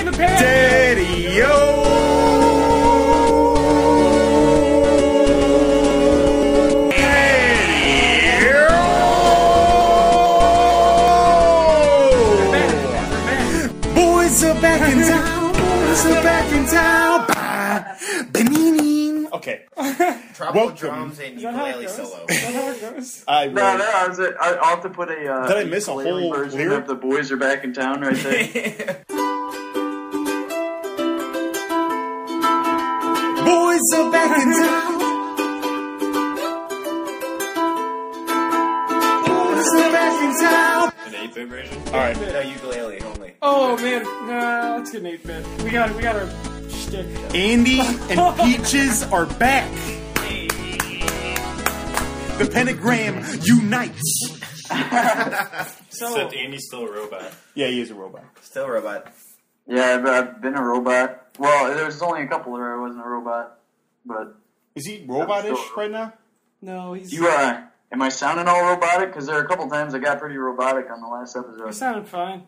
the pan. Daddios. Boys are back in town. Boys are back in town. Benini. Okay. Tropical drums and ukulele solo. Is that how it goes? I'll have to put a Did I miss a whole version lyric? of The Boys Are Back in Town right there. Boys are back in town. Boys are back in town. An 8-bit version? Alright. No, ukulele only. Oh man, nah, let's get an 8-bit. We got our shtick. Andy and Peaches are back. The pentagram unites. Except Andy's still a robot. Yeah, he is a robot. Still a robot. Yeah, I've been a robot. Well, there's only a couple where I wasn't a robot, but Is he robot-ish right now? No, he's. am I sounding all robotic? Because there are a couple times I got pretty robotic on the last episode. You sounded fine.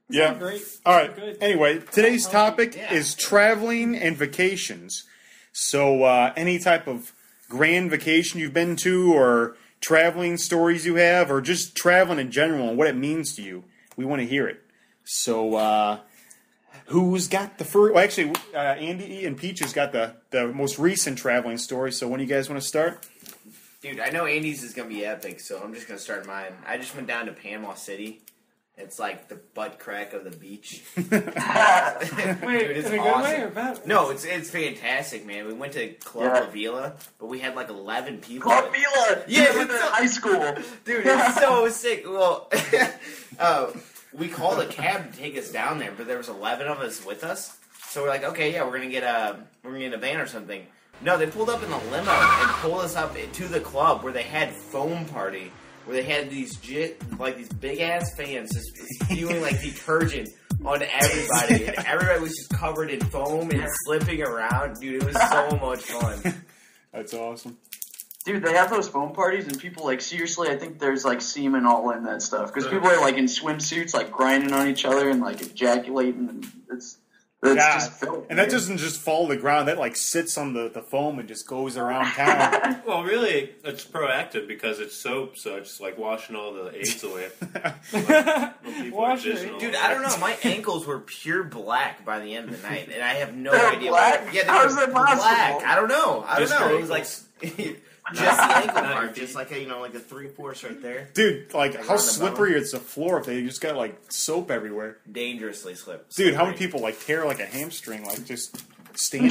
Yeah. Great. All right. Good. Anyway, today's topic Yeah. is traveling and vacations. So, any type of grand vacation you've been to, or traveling stories you have, or just traveling in general and what it means to you, we want to hear it. So, who's got the first? Well, actually, Andy and Peaches got the most recent traveling story. So, when do you guys want to start? Dude, I know Andy's is going to be epic, so I'm just going to start mine. I just went down to Panama City. It's like the butt crack of the beach. Wait, Dude, it's in a good awesome. way or bad? No, it's fantastic, man. We went to Club Yeah. La Vila, but we had like 11 people. Club Vila! Yeah, You went to it's so- high school. Dude, it's so sick. Well, we called a cab to take us down there, but there was 11 of us with us. So we're like, okay, yeah, we're gonna get a van or something. No, they pulled up in the limo and pulled us up to the club where they had foam party, where they had these big ass fans just spewing like detergent on everybody, and everybody was just covered in foam and slipping around. Dude, it was so much fun. That's awesome. Dude, they have those foam parties, and people, like, seriously, I think there's, like, semen all in that stuff. Because people are, like, in swimsuits, like, grinding on each other and, like, ejaculating, and it's just filthy. And that doesn't just fall to the ground. That, like, sits on the foam and just goes around town. Well, really, it's proactive because it's soap, so it's like washing all the AIDS away. Wash it. Dude, I don't know. My ankles were pure black by the end of the night, and I have no They're idea. black? Yeah, they How were is that possible? black. I don't know. Just It your was like just the ankle part, just like like the 3/4 right there. Dude, like, how on the slippery is the floor if they just got, like, soap everywhere? Dangerously slip. Dude, how many people, like, tear, like, a hamstring, like, just standing?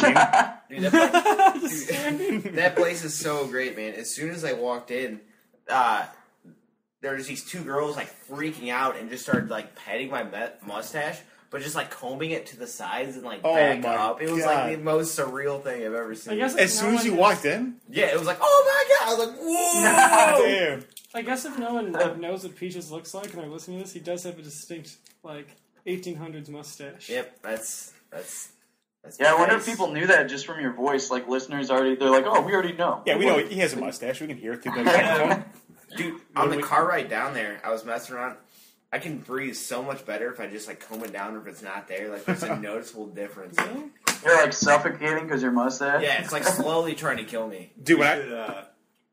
Dude, that place is so great, man. As soon as I walked in, there was these two girls like freaking out and just started like petting my mustache, but just like combing it to the sides and like back my up. It was God. like the most surreal thing I've ever seen. I guess As soon as you walked in? Yeah, it was like, oh my god! I was like, whoa! Damn. I guess if no one knows what Peaches looks like and they're listening to this, he does have a distinct, like, 1800s mustache. Yep, that's Yeah, I wonder nice. if people knew that just from your voice. Like, listeners they're like, oh, we already know. Yeah, we know he has a mustache. We can hear it through the microphone. Dude, on the car ride down there, I was messing around. I can breathe so much better if I just like comb it down or if it's not there. Like, there's a noticeable difference. You're, like, suffocating because your mustache? Yeah, it's like slowly trying to kill me. Dude,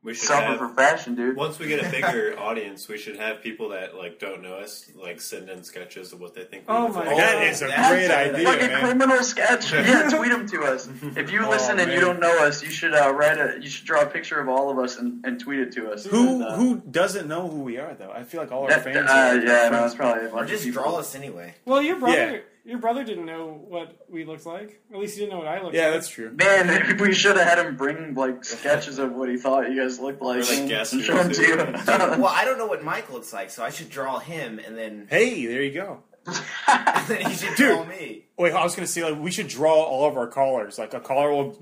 We should Suffer have, for fashion, dude. once we get a bigger audience, we should have people that like don't know us like send in sketches of what they think. Oh look my like. God. that is a That's great a- idea, Like a man. criminal sketch. Yeah, tweet them to us. If you listen and you man. don't know us, you should you should draw a picture of all of us and tweet it to us. Who doesn't know who we are, though? I feel like all our fans are. Yeah, no, it's probably a Or bunch just of people. draw us anyway. Well, your brother didn't know what we looked like. At least he didn't know what I looked Yeah, like. that's true. Man, we should have had him bring like sketches of what he thought you guys looked like, Or, like, and guess show them to you. Well, I don't know what Mike looks like, so I should draw him, and then, Hey, there you go. and then he should draw me. Wait, I was going to say, like, we should draw all of our callers. Like, a caller will...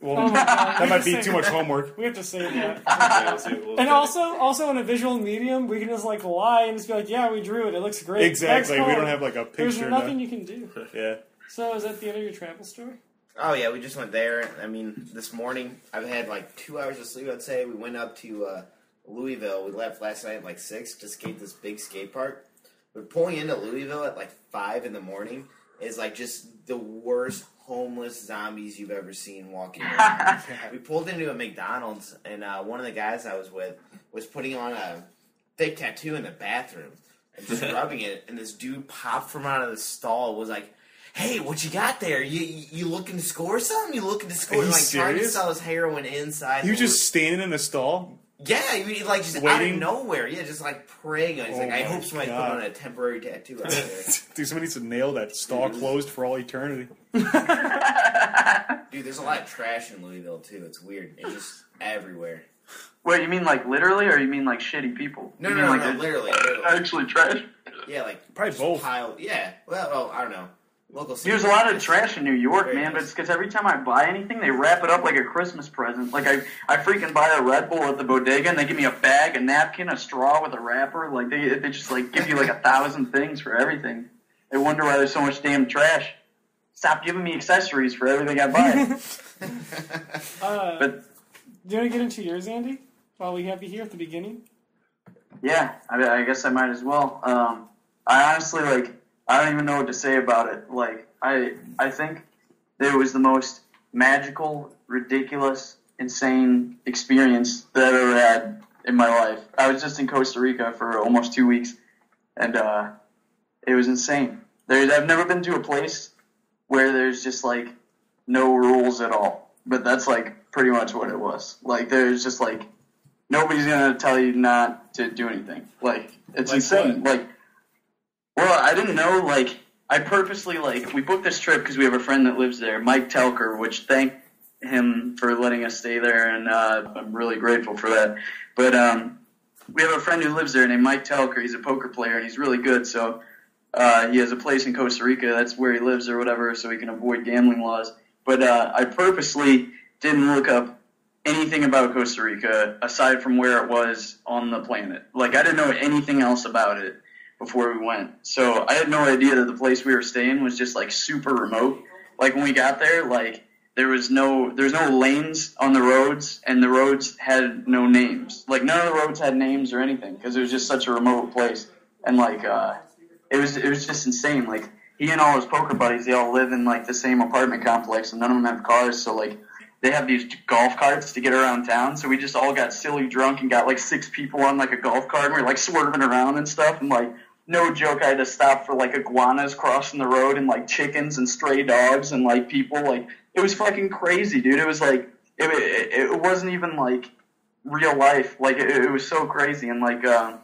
Oh my God, that we might have to be say too much that. homework. We have to say that. Yeah, so we'll And do also in a visual medium, we can just like lie and just be like, "Yeah, we drew it. It looks great." Exactly. Next We call. don't have, like, a There's picture. nothing you can do. Yeah. So, is that the end of your travel story? Oh yeah, we just went there. I mean, this morning I've had like 2 hours of sleep. I'd say we went up to Louisville. We left last night at like 6 to skate this big skate park. We're pulling into Louisville at like 5 in the morning, is like just the worst homeless zombies you've ever seen walking around. We pulled into a McDonald's, and one of the guys I was with was putting on a fake tattoo in the bathroom and just rubbing it, and this dude popped from out of the stall, was like, "Hey, what you got there? You looking to score something? You looking to score?" Are you like trying to serious? sell his heroin inside. You just standing in the stall? Yeah, he like just out Waiting? of nowhere. Yeah, just like praying. He's like, I my hope somebody God. put on a temporary tattoo out there. Dude, somebody needs to nail that stall closed for all eternity. Dude, there's a lot of trash in Louisville too. It's weird. It's just everywhere. Wait, you mean like literally, or you mean like shitty people? No, You no, mean no, like no, they're literally. actually trash? Yeah, like Probably both. Pile, yeah. Well, I don't know. Local. There's a lot of trash in New York, Very man, but nice. it's because every time I buy anything, they wrap it up like a Christmas present. Like, I freaking buy a Red Bull at the bodega, and they give me a bag, a napkin, a straw with a wrapper. Like, they just, like, give you, like, 1,000 things for everything. They wonder why there's so much damn trash. Stop giving me accessories for everything I buy. But, Do you want to get into yours, Andy? While we have you here at the beginning? yeah, I guess I might as well. I honestly, like, I don't even know what to say about it. Like, I think that it was the most magical, ridiculous, insane experience that I've ever had in my life. I was just in Costa Rica for almost 2 weeks, and it was insane. I've never been to a place where there's just, like, no rules at all. But that's, like, pretty much what it was. Like, there's just, like, nobody's going to tell you not to do anything. Like, it's Like insane. what? Like, well, I didn't know, like, I purposely, like, we booked this trip because we have a friend that lives there, Mike Telker, which thank him for letting us stay there, and I'm really grateful for that. But we have a friend who lives there named Mike Telker. He's a poker player, and he's really good, so he has a place in Costa Rica. That's where he lives or whatever, so he can avoid gambling laws. But I purposely didn't look up anything about Costa Rica aside from where it was on the planet. Like, I didn't know anything else about it before we went. So I had no idea that the place we were staying was just, like, super remote. Like, when we got there, like, there's no lanes on the roads, and the roads had no names. Like, none of the roads had names or anything, because it was just such a remote place. And, like, it was just insane. Like, he and all his poker buddies, they all live in, like, the same apartment complex, and none of them have cars, so, like, they have these golf carts to get around town, so we just all got silly drunk and got, like, 6 people on, like, a golf cart, and we were, like, swerving around and stuff, and, like, no joke, I had to stop for, like, iguanas crossing the road and, like, chickens and stray dogs and, like, people. Like, it was fucking crazy, dude. It was, like, it wasn't even, like, real life. Like, it was so crazy. And, I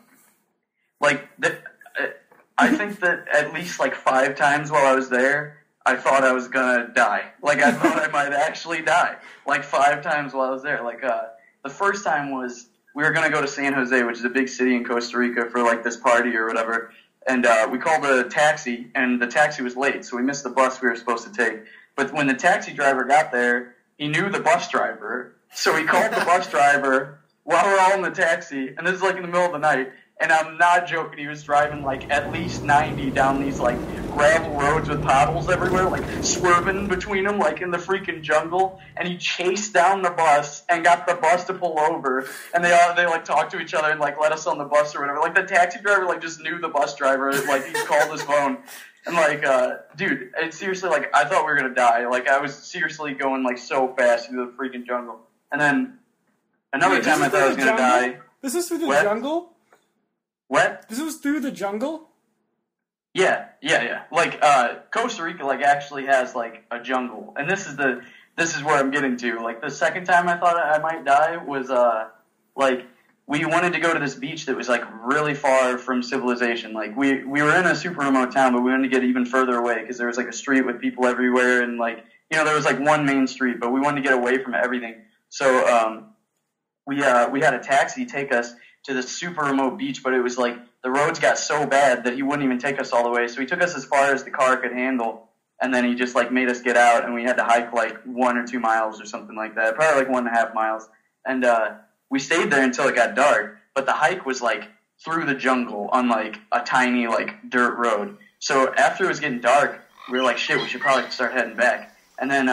think that at least, like, 5 times while I was there, I thought I was gonna die. Like, I thought I might actually die. Like, 5 times while I was there. Like, the first time was, we were going to go to San Jose, which is a big city in Costa Rica, for, like, this party or whatever. And we called a taxi, and the taxi was late, so we missed the bus we were supposed to take. But when the taxi driver got there, he knew the bus driver, so he called the bus driver while we're all in the taxi, and this is, like, in the middle of the night. And I'm not joking, he was driving, like, at least 90 down these, like, gravel roads with potholes everywhere, like, swerving between them, like, in the freaking jungle. And he chased down the bus and got the bus to pull over. And they like, talked to each other and, like, let us on the bus or whatever. Like, the taxi driver, like, just knew the bus driver. Like, he called his phone. And, like, dude, it's seriously, like, I thought we were going to die. Like, I was seriously going, like, so fast through the freaking jungle. And then another time I thought I was going to die. This is through the What? jungle? What? This was through the jungle? Yeah. Like, Costa Rica, like, actually has, like, a jungle. And this is where I'm getting to. Like, the second time I thought I might die was, like, we wanted to go to this beach that was, like, really far from civilization. Like, we were in a super remote town, but we wanted to get even further away because there was, like, a street with people everywhere. And, like, you know, there was, like, one main street, but we wanted to get away from everything. So, we had a taxi take us to this super remote beach, but it was like the roads got so bad that he wouldn't even take us all the way. So he took us as far as the car could handle, and then he just like made us get out, and we had to hike like 1 or 2 miles or something like that, probably like 1.5 miles. And we stayed there until it got dark, but the hike was like through the jungle on like a tiny like dirt road. So after it was getting dark, we were like, shit, we should probably start heading back. And then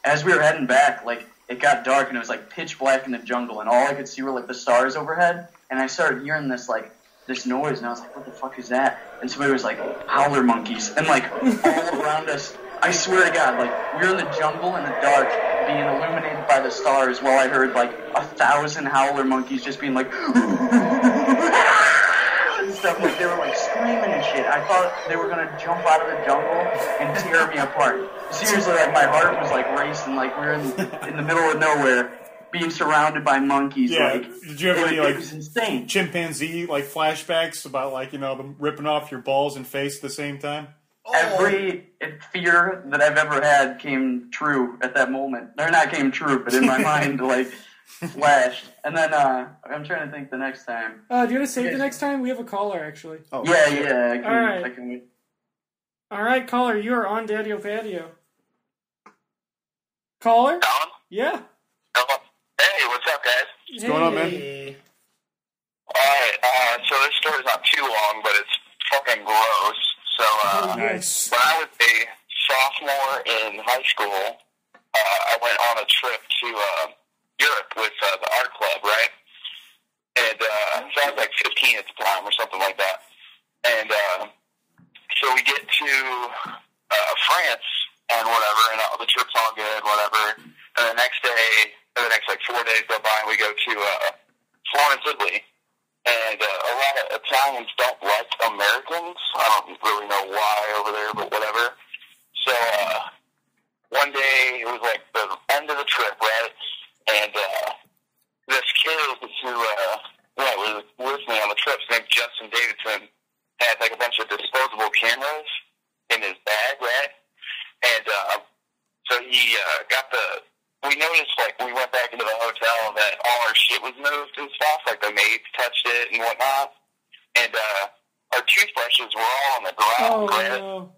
as we were heading back, like, it got dark and it was like pitch black in the jungle, and all I could see were like the stars overhead. And I started hearing this like this noise, and I was like, what the fuck is that? And somebody was like, howler monkeys. And like all around us, I swear to God, like we were in the jungle in the dark, being illuminated by the stars, while I heard like 1,000 howler monkeys just being like and stuff. Like they were like screaming and shit. I thought they were gonna jump out of the jungle and tear me apart. Seriously, like my heart was like racing. Like we were in the middle of nowhere, being surrounded by monkeys. Yeah. Like, did you have any it like was insane. chimpanzee like flashbacks about like them ripping off your balls and face at the same time? Every fear that I've ever had came true at that moment. Or not came true, but in my mind, like, flashed. And then, I'm trying to think the next time. Do you want to save the next time? We have a caller, actually. Oh, Yeah, shit. yeah. All right. I can wait. All right, caller, you are on Daddio Patio. Caller? Alan? Yeah. Hey, what's up, guys? What's going on, man? Hey. Alright, so this story's not too long, but it's fucking gross. So, Nice. when I was a sophomore in high school, I went on a trip to Europe with the art club, right? And so I was like 15 at the time or something like that. And so we get to France and whatever, and the trip's all good, whatever. And the next day, or the next like 4 days go by, and we go to Florence, Italy. And a lot of Italians don't like Americans. I don't really know why over there, but whatever. So one day, it was like the end of the trip, right? And this kid who was with me on the trip, his name's Justin Davidson, had like a bunch of disposable cameras in his bag, right? And so he got we noticed, like, we went back into the hotel that all our shit was moved and stuff, like the maids touched it and whatnot. And our toothbrushes were all on the ground, right? No.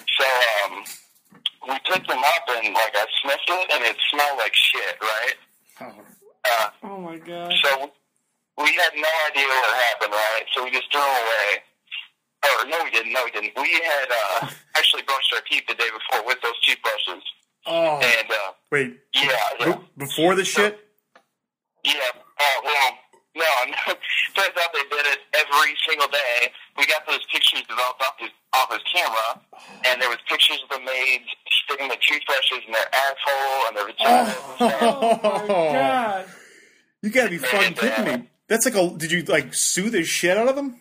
So we picked them up and, like, I sniffed it and it smelled like shit, right? Oh, my God. So we had no idea what happened, right? So we just threw them away. Or, no, we didn't. We had actually brushed our teeth the day before with those toothbrushes. Oh. And, Wait. yeah. Before the shit? Yeah. Well, no. Turns out they did it every single day. We got those pictures developed off his camera, and there was pictures of the maids sticking the toothbrushes in their asshole and their vaginas and stuff. Oh, my God. You gotta be fucking kidding me. That's like did you like sue the shit out of them?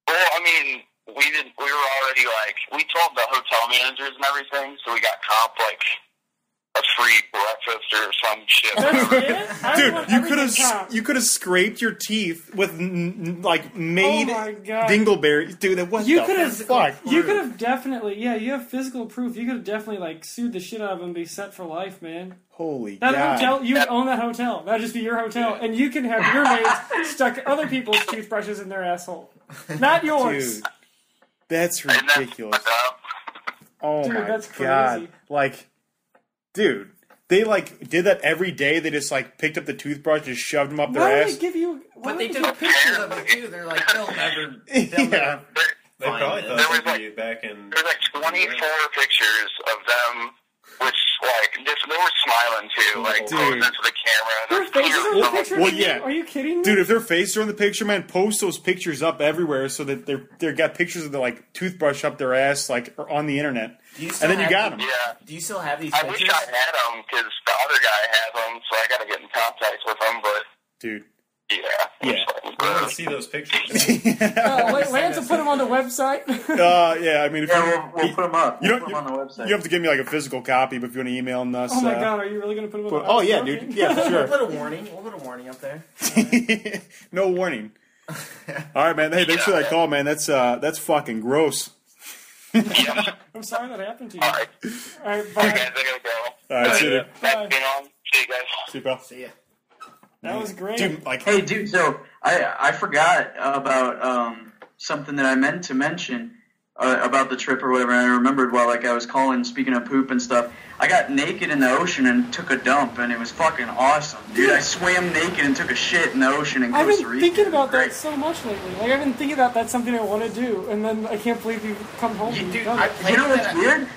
Well, I mean, we were already like, we told the hotel managers and everything, so we got comp like a free breakfast or some shit. That's it? I Dude, want you everything could have scraped your teeth with like made Oh my God. dingleberries. Dude, what You the could have, fuck? you could have definitely, you have physical proof. You could have definitely like sued the shit out of him and be set for life, man. Holy That God. hotel, you would own that hotel. That'd just be your hotel, and you can have your maids stuck other people's toothbrushes in their asshole, not yours. Dude, that's And that's ridiculous. fucked up. Oh Dude, my that's God. crazy. Like, dude, they like did that every day. They just like picked up the toothbrush, just shoved them up their Why would ass. they give you? Why But they would took pictures of it too. They're like, they'll never. Yeah. They probably There thought was, they'd be back in. There's like 24 pictures of them, which like they were smiling too, like Dude. posing to the camera. Their There's faces are in the tears. picture. Well, yeah. Are you kidding me? Dude, if their faces are in the picture, man, post those pictures up everywhere so that they got pictures of the like toothbrush up their ass like on the internet, Do you and still then you have got them? them. Yeah. Do you still have these I wish pictures? I had them because the other guy has them, so I got to get in contact with him. But Dude. yeah, Yeah. it's fucking I want gross. to see those pictures. Lance will put them on the website. Yeah, I mean, if Yeah, we'll put them up. You We'll don't- put them on the website. you have to give me like a physical copy, but if you want to email us, Oh my God, are you really gonna put them on? oh the yeah, website? dude, yeah, for We'll sure. put a warning. We'll put a warning up there. No warning. All right, man. Hey, thanks for that call, man. That's fucking gross. Yeah. I'm sorry that happened to you. All right, All right, guys, bye. I gotta go. All right, see you. Thanks for being on. See you guys. See you, pal. See ya. That was great. Dude, like, Hey, dude, so I forgot about something that I meant to mention about the trip or whatever, and I remembered while I was calling, speaking of poop and stuff. I got naked in the ocean and took a dump, and it was fucking awesome, dude. I swam naked and took a shit in the ocean in I've Costa been Rica. thinking about Great. that so much lately. Like I've been thinking about that's something I want to do, and then I can't believe you come home. and Dude, you've done I it. played You know with what's that. weird?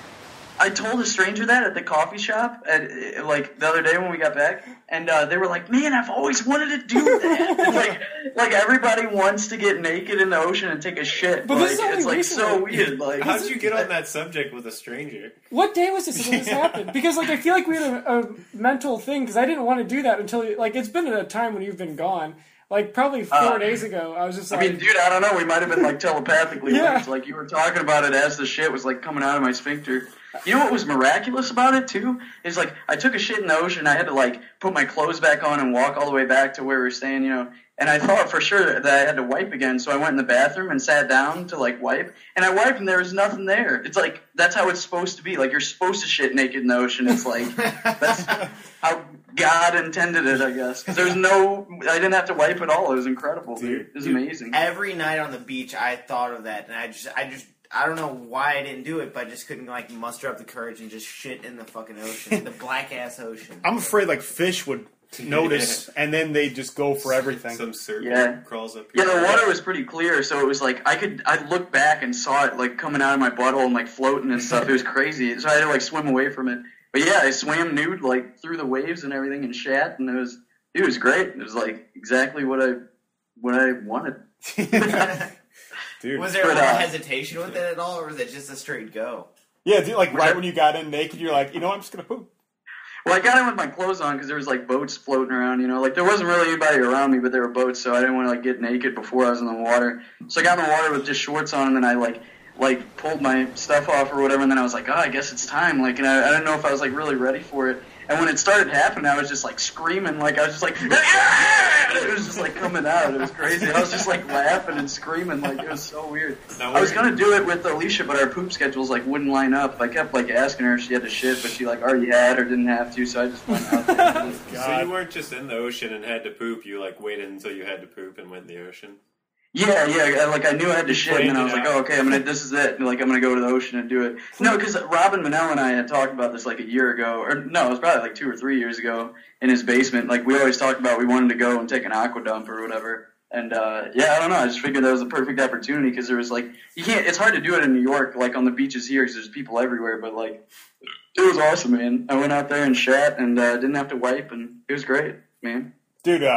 I told a stranger that at the coffee shop like the other day when we got back, and they were like, "Man, I've always wanted to do that." like everybody wants to get naked in the ocean and take a shit. But this is only it's like recently. so weird. Like, How'd you get on that subject with a stranger? What day was this when this happened? Because like I feel like we had a mental thing because I didn't want to do that until like it's been at a time when you've been gone. Like probably 4 days ago, I was just like, I mean, dude, I don't know. We might have been like telepathically. Yeah. Linked. Like you were talking about it as the shit was like coming out of my sphincter. You know what was miraculous about it too? Is like I took a shit in the ocean. I had to like put my clothes back on and walk all the way back to where we were staying. You know, and I thought for sure that I had to wipe again. So I went in the bathroom and sat down to like wipe. And I wiped and there was nothing there. It's like that's how it's supposed to be. Like you're supposed to shit naked in the ocean. It's like that's how God intended it, I guess. Because I didn't have to wipe at all. It was incredible, dude. It was amazing. Every night on the beach, I thought of that, and I don't know why I didn't do it, but I just couldn't like muster up the courage and just shit in the fucking ocean, the black ass ocean. I'm afraid like fish would notice, and then they just go for everything. Some serpent crawls up. Yeah, the water was pretty clear, so it was like I looked back and saw it like coming out of my butthole and like floating and stuff. It was crazy, so I had to like swim away from it. But yeah, I swam nude like through the waves and everything and shat, and it was great. It was like exactly what I wanted. Dude. Was there a little hesitation with it at all, or was it just a straight go? Yeah, dude, like right when you got in naked, you're like, I'm just gonna poop. Well, I got in with my clothes on because there was like boats floating around, you know. Like there wasn't really anybody around me, but there were boats, so I didn't want to like get naked before I was in the water. So I got in the water with just shorts on, and then I like pulled my stuff off or whatever, and then I was like, I guess it's time. Like, and I didn't know if I was like really ready for it. And when it started happening, I was just like screaming, like I was just like, it was just like coming out. It was crazy. I was just like laughing and screaming, like it was so weird. I was gonna do it with Alicia, but our poop schedules like wouldn't line up. I kept like asking her if she had to shit, but she like already had or didn't have to, so I just went out there. So you weren't just in the ocean and had to poop. You like waited until you had to poop and went in the ocean. Yeah, like I knew I had to shit, and then I was like, okay, this is it. Like I'm gonna go to the ocean and do it. No, because Robin Manel and I had talked about this like a year ago, or no, it was probably like 2 or 3 years ago in his basement. Like we always talked about we wanted to go and take an aqua dump or whatever. And I don't know. I just figured that was a perfect opportunity because there was like you can't. It's hard to do it in New York, like on the beaches here, because there's people everywhere. But like it was awesome, man. I went out there and shat and didn't have to wipe, and it was great, man. Dude,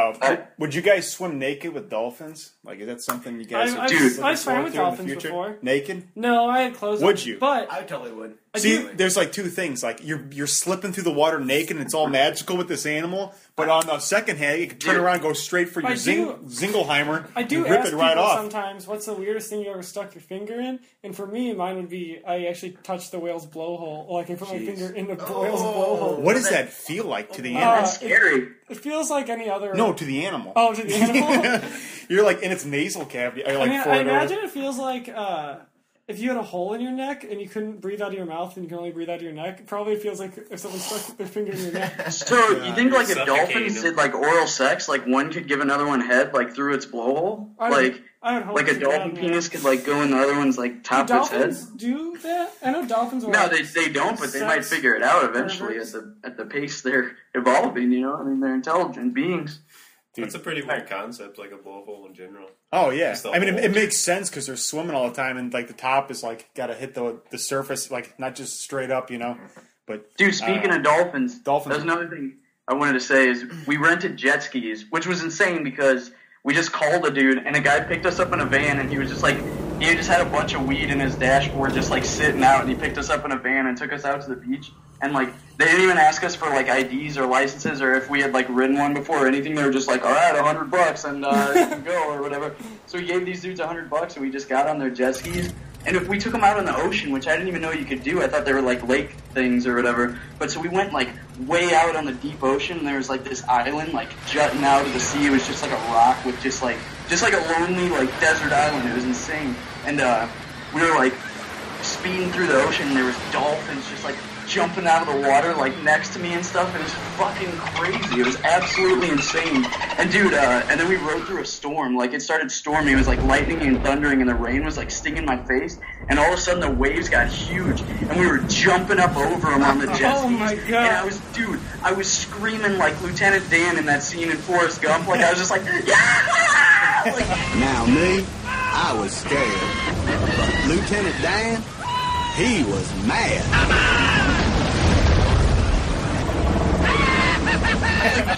would you guys swim naked with dolphins? Like, is that something you guys I swam with dolphins before. Naked? No, I had clothes on. Would you? But I totally would. See, there's like two things. Like, you're slipping through the water naked and it's all magical with this animal. But on the second hand, you can turn around and go straight for your Zingleheimer I do and rip ask it right people off. sometimes, what's the weirdest thing you ever stuck your finger in? And for me, mine would be, I actually touched the whale's blowhole. Like, I put my finger in the whale's blowhole. What does that feel like to the animal? That's scary. It feels like any other... No, to the animal. Oh, to the animal? You're like in its nasal cavity. I imagine it feels like if you had a hole in your neck and you couldn't breathe out of your mouth and you can only breathe out of your neck, it probably feels like if someone stuck their finger in your neck. So you think like if dolphins did like oral sex, like one could give another one head like through its blowhole? I would hope like a dolphin penis could like go in the other one's like top of its head? Dolphins do that? I know dolphins are No, they don't, but they might figure it out eventually at the pace they're evolving, you know? I mean, they're intelligent beings. Dude. That's a pretty weird concept, like a blowhole in general. Oh, yeah. I mean, it makes sense because they're swimming all the time, and, like, the top is, like, got to hit the surface, like, not just straight up, you know? But dude, speaking of dolphins, that's another thing I wanted to say is we rented jet skis, which was insane because we just called a dude, and a guy picked us up in a van, and he was just, like, he just had a bunch of weed in his dashboard just, like, sitting out, and he picked us up in a van and took us out to the beach. And, like, they didn't even ask us for, like, IDs or licenses or if we had, like, ridden one before or anything. They were just like, all right, $100 and you can go or whatever. So we gave these dudes $100 and we just got on their jet skis. And if we took them out in the ocean, which I didn't even know you could do, I thought they were, like, lake things or whatever. But so we went, like, way out on the deep ocean, and there was, like, this island, like, jutting out of the sea. It was just, like, a rock with just like a lonely, like, desert island. It was insane. And we were, like, speeding through the ocean, and there was dolphins just, like, jumping out of the water, like, next to me and stuff. It was fucking crazy. It was absolutely insane. And, dude, and then we rode through a storm. Like, it started storming. It was, like, lightning and thundering, and the rain was, like, stinging my face. And all of a sudden, the waves got huge, and we were jumping up over them on the jet skis. Oh, my God. And I was screaming like Lieutenant Dan in that scene in Forrest Gump. Like, I was just like, yeah! Like, now, me, I was scared. But Lieutenant Dan, he was mad.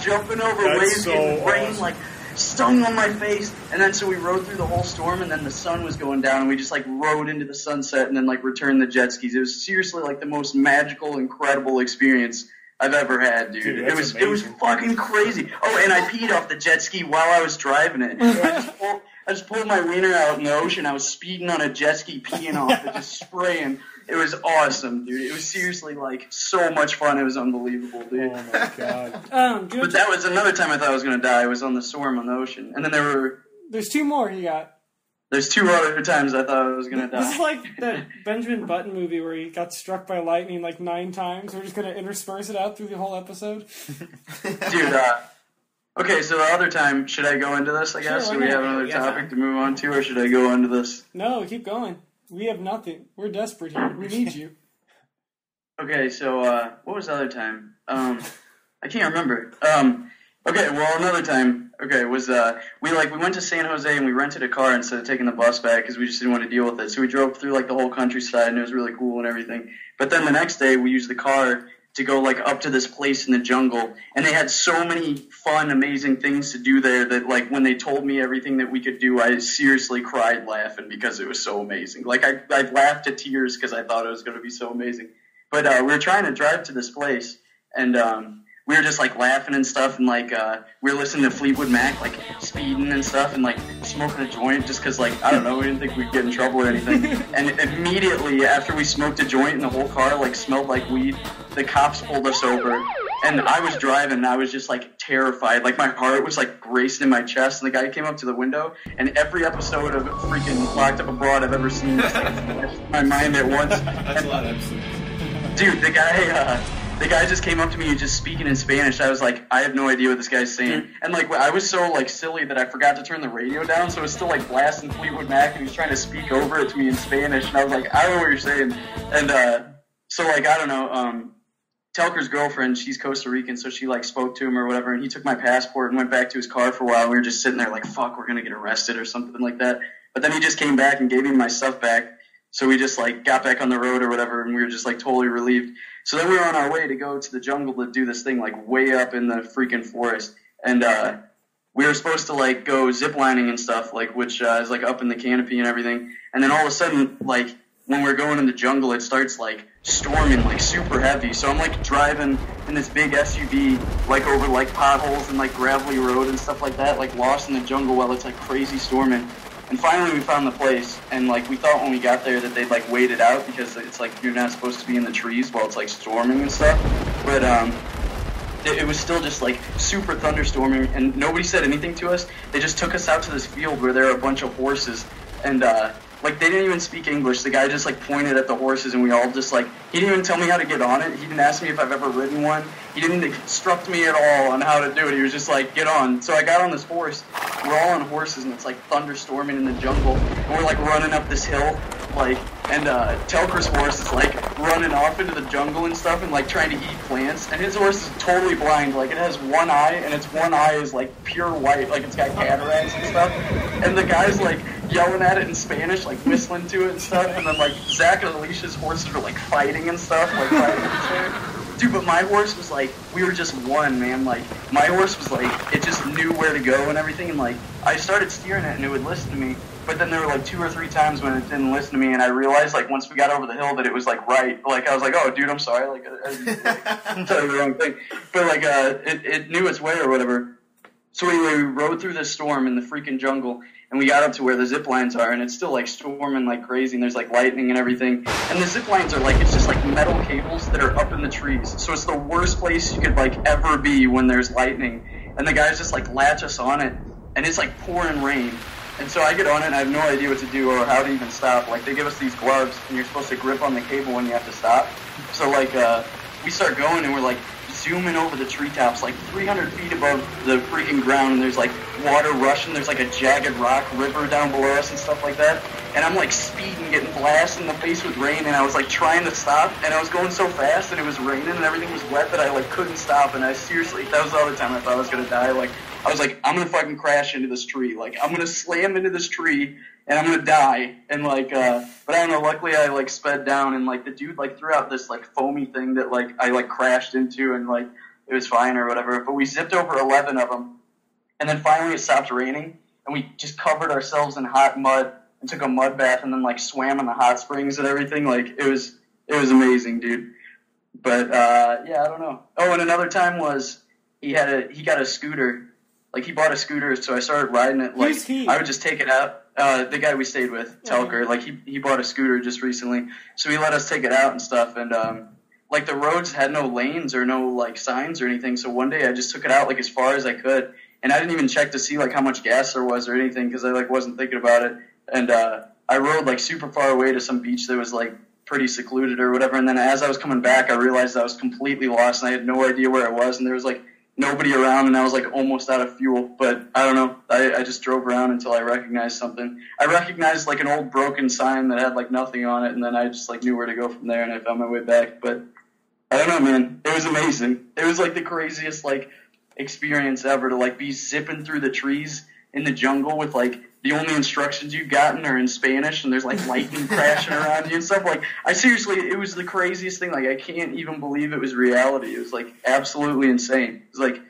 jumping over That's waves, so getting rain, awesome. like, stung on my face. And then so we rode through the whole storm, and then the sun was going down, and we just, like, rode into the sunset and then, like, returned the jet skis. It was seriously, like, the most magical, incredible experience I've ever had, dude. It was fucking crazy. Oh, and I peed off the jet ski while I was driving it. I just pulled my wiener out in the ocean. I was speeding on a jet ski, peeing off it, just spraying. It was awesome, dude. It was seriously, like, so much fun. It was unbelievable, dude. Oh, my God. But that was another time I thought I was going to die. I was on the storm on the ocean. And then There's two more he got. There's 2 other times I thought I was going to die. This is like that Benjamin Button movie where he got struck by lightning like 9 times. We're just going to intersperse it out through the whole episode. Dude, okay, so the other time, should I go into this, I guess? Sure, Do we have another topic to move on to, or should I go into this? No, keep going. We have nothing. We're desperate here. We need you. Okay, so, what was the other time? I can't remember. Okay, well, another time, was, we went to San Jose and we rented a car instead of taking the bus back because we just didn't want to deal with it. So we drove through, like, the whole countryside and it was really cool and everything. But then the next day we used the car to go, like, up to this place in the jungle, and they had so many fun, amazing things to do there that, like, when they told me everything that we could do, I seriously cried laughing because it was so amazing. Like, I laughed to tears because I thought it was going to be so amazing. But we were trying to drive to this place, and we were just, like, laughing and stuff, and, like, we were listening to Fleetwood Mac, like, speeding and stuff, and, like, smoking a joint just because, like, I don't know, we didn't think we'd get in trouble or anything. And immediately after we smoked a joint and the whole car, like, smelled like weed, the cops pulled us over. And I was driving, and I was just, like, terrified. Like, my heart was, like, racing in my chest, and the guy came up to the window, and every episode of freaking Locked Up Abroad I've ever seen just, like, flashed in my mind at once. That's a lot of episodes. Dude, the guy just came up to me and just speaking in Spanish. I was like, I have no idea what this guy's saying. And, like, I was so, like, silly that I forgot to turn the radio down, so it was still, like, blasting Fleetwood Mac, and he was trying to speak over it to me in Spanish, and I was like, I don't know what you're saying. And, so, like, I don't know, Telker's girlfriend, she's Costa Rican, so she, like, spoke to him or whatever, and he took my passport and went back to his car for a while, and we were just sitting there like, fuck, we're gonna get arrested or something like that. But then he just came back and gave me my stuff back, so we just, like, got back on the road or whatever, and we were just, like, totally relieved. So then we were on our way to go to the jungle to do this thing, like, way up in the freaking forest, and, we were supposed to, like, go ziplining and stuff, like, which, is, like, up in the canopy and everything, and then all of a sudden, like, when we're going in the jungle, it starts, like, storming, like, super heavy. So I'm, like, driving in this big SUV, like, over, like, potholes and, like, gravelly road and stuff like that, like, lost in the jungle while it's, like, crazy storming. And finally we found the place, and, like, we thought when we got there that they'd, like, wait it out because it's, like, you're not supposed to be in the trees while it's, like, storming and stuff. But, it was still just, like, super thunderstorming, and nobody said anything to us. They just took us out to this field where there are a bunch of horses, and, like, they didn't even speak English. The guy just, like, pointed at the horses, and we all just, like, he didn't even tell me how to get on it. He didn't ask me if I've ever ridden one. He didn't instruct me at all on how to do it. He was just like, get on. So I got on this horse. We're all on horses, and it's, like, thunderstorming in the jungle. And we're, like, running up this hill, like, and Telker's horse is, like, running off into the jungle and stuff and, like, trying to eat plants. And his horse is totally blind. Like, it has one eye, and its one eye is, like, pure white. Like, it's got cataracts and stuff. And the guy's, like, yelling at it in Spanish, like, whistling to it and stuff. And then, like, Zach and Alicia's horses are, like, fighting and stuff, like, fighting each other. Dude, but my horse was, like, we were just one, man. Like, my horse was, like, it just knew where to go and everything. And, like, I started steering it, and it would listen to me. But then there were, like, 2 or 3 times when it didn't listen to me, and I realized, like, once we got over the hill that it was, like, right. Like, I was like, oh, dude, I'm sorry. Like, I tell you the wrong thing. But, like, it knew its way or whatever. So anyway, we rode through this storm in the freaking jungle, and we got up to where the zip lines are, and it's still, like, storming like crazy, and there's, like, lightning and everything. And the zip lines are, like, it's just, like, metal cables that are up in the trees. So it's the worst place you could, like, ever be when there's lightning. And the guys just, like, latch us on it, and it's, like, pouring rain. And so I get on it, and I have no idea what to do or how to even stop. Like, they give us these gloves, and you're supposed to grip on the cable when you have to stop. So, like, we start going, and we're, like, zooming over the treetops, like, 300 feet above the freaking ground, and there's, like, water rushing. There's, like, a jagged rock river down below us and stuff like that. And I'm, like, speeding, getting blasted in the face with rain, and I was, like, trying to stop, and I was going so fast, and it was raining, and everything was wet that I, like, couldn't stop. And I seriously, that was the other time I thought I was going to die. Like, I was like, I'm going to fucking crash into this tree. Like, I'm going to slam into this tree, and I'm going to die. And, like, but I don't know, luckily I, like, sped down, and, like, the dude, like, threw out this, like, foamy thing that, like, I, like, crashed into, and, like, it was fine or whatever. But we zipped over 11 of them, and then finally it stopped raining, and we just covered ourselves in hot mud and took a mud bath, and then like swam in the hot springs and everything. Like it was amazing, dude. But yeah, I don't know. Oh, and another time was he got a scooter. Like he bought a scooter, so I started riding it. Like I would just take it out. The guy we stayed with, Telker, like he bought a scooter just recently, so he let us take it out and stuff. And like the roads had no lanes or no like signs or anything. So one day I just took it out like as far as I could, and I didn't even check to see like how much gas there was or anything because I like wasn't thinking about it. And I rode like super far away to some beach that was like pretty secluded or whatever. And then as I was coming back, I realized I was completely lost and I had no idea where I was. And there was like nobody around, and I was like almost out of fuel. But I don't know. I just drove around until I recognized something. I recognized like an old broken sign that had like nothing on it, and then I just like knew where to go from there, and I found my way back. But I don't know, man. It was amazing. It was like the craziest like experience ever to like be zipping through the trees in the jungle with like the only instructions you've gotten are in Spanish, and there's like lightning crashing around you and stuff. Like it was the craziest thing. Like I can't even believe it was reality. It was like absolutely insane. It was like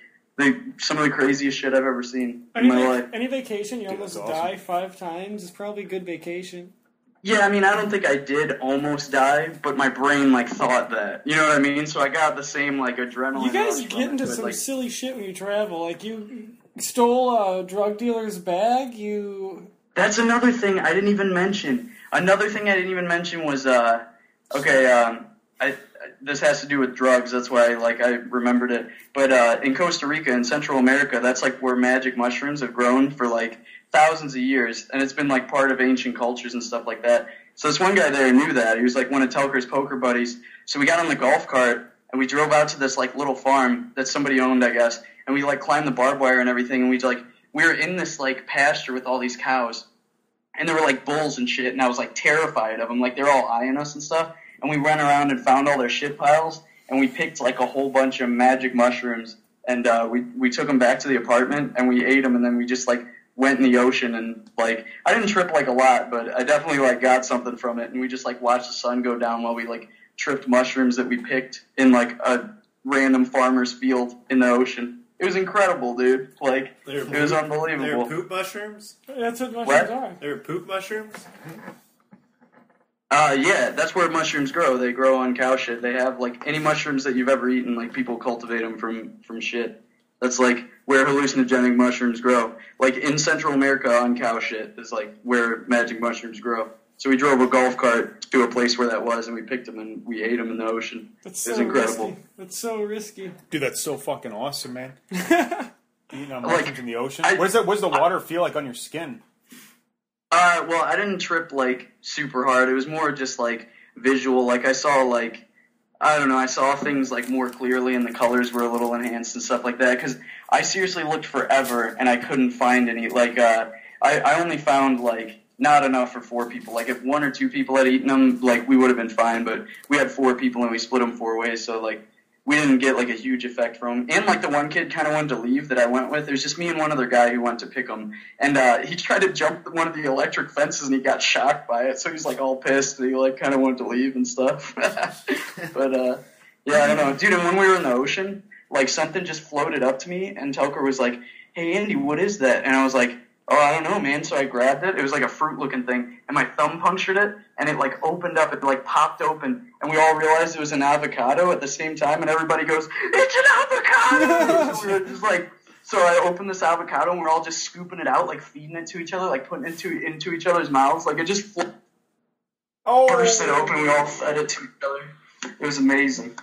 some of the craziest shit I've ever seen in my life. Any vacation you almost die 5 times is probably a good vacation. Yeah, I mean, I don't think I did almost die, but my brain like thought that. You know what I mean? So I got the same like adrenaline. You guys rush get into some like, silly shit when you travel. Like you stole a drug dealer's bag. That's another thing I didn't even mention. Another thing I didn't even mention was this has to do with drugs. That's why I remembered it. But in Costa Rica, in Central America, that's like where magic mushrooms have grown for like thousands of years, and it's been like part of ancient cultures and stuff like that. So this one guy there knew that. He was like one of Telker's poker buddies. So we got on the golf cart and we drove out to this like little farm that somebody owned, I guess. And we like climbed the barbed wire and everything. And we were in this like pasture with all these cows, and there were like bulls and shit. And I was like terrified of them. Like they're all eyeing us and stuff. And we ran around and found all their shit piles. And we picked like a whole bunch of magic mushrooms. And we took them back to the apartment and we ate them. And then we just like went in the ocean, and like I didn't trip like a lot, but I definitely like got something from it. And we just like watched the sun go down while we like tripped mushrooms that we picked in like a random farmer's field in the ocean. It was incredible, dude. Like it was unbelievable. They were poop mushrooms? That's what mushrooms are. They were poop mushrooms? Yeah, that's where mushrooms grow. They grow on cow shit. They have like any mushrooms that you've ever eaten. Like people cultivate them from shit. That's like where hallucinogenic mushrooms grow. Like in Central America on cow shit is like where magic mushrooms grow. So we drove a golf cart to a place where that was, and we picked them and we ate them in the ocean. It was incredible. Risky. That's so risky. Dude, that's so fucking awesome, man. Eating on mushrooms in the ocean. What does the water feel like on your skin? Well, I didn't trip like super hard. It was more just like visual. Like I saw like, I don't know, I saw things like more clearly, and the colors were a little enhanced and stuff like that. Because I seriously looked forever and I couldn't find any. Like I only found like not enough for 4 people. Like if 1 or 2 people had eaten them, like we would have been fine. But we had 4 people and we split them 4 ways, so like we didn't get like a huge effect from them. And like the one kid kind of wanted to leave that I went with. It was just me and one other guy who went to pick them, and he tried to jump one of the electric fences and he got shocked by it. So he's like all pissed and he like kind of wanted to leave and stuff. But yeah, I don't know, dude. And when we were in the ocean, like something just floated up to me, and Telker was like, "Hey Andy, what is that?" And I was like, "Oh, I don't know, man." So I grabbed it. It was like a fruit-looking thing, and my thumb punctured it, and it like opened up. It like popped open, and we all realized it was an avocado at the same time. And everybody goes, "It's an avocado!" So we were just like, so I opened this avocado, and we're all just scooping it out, like feeding it to each other, like putting it into each other's mouths. Like it just burst it open. We all fed it to each other. It was amazing.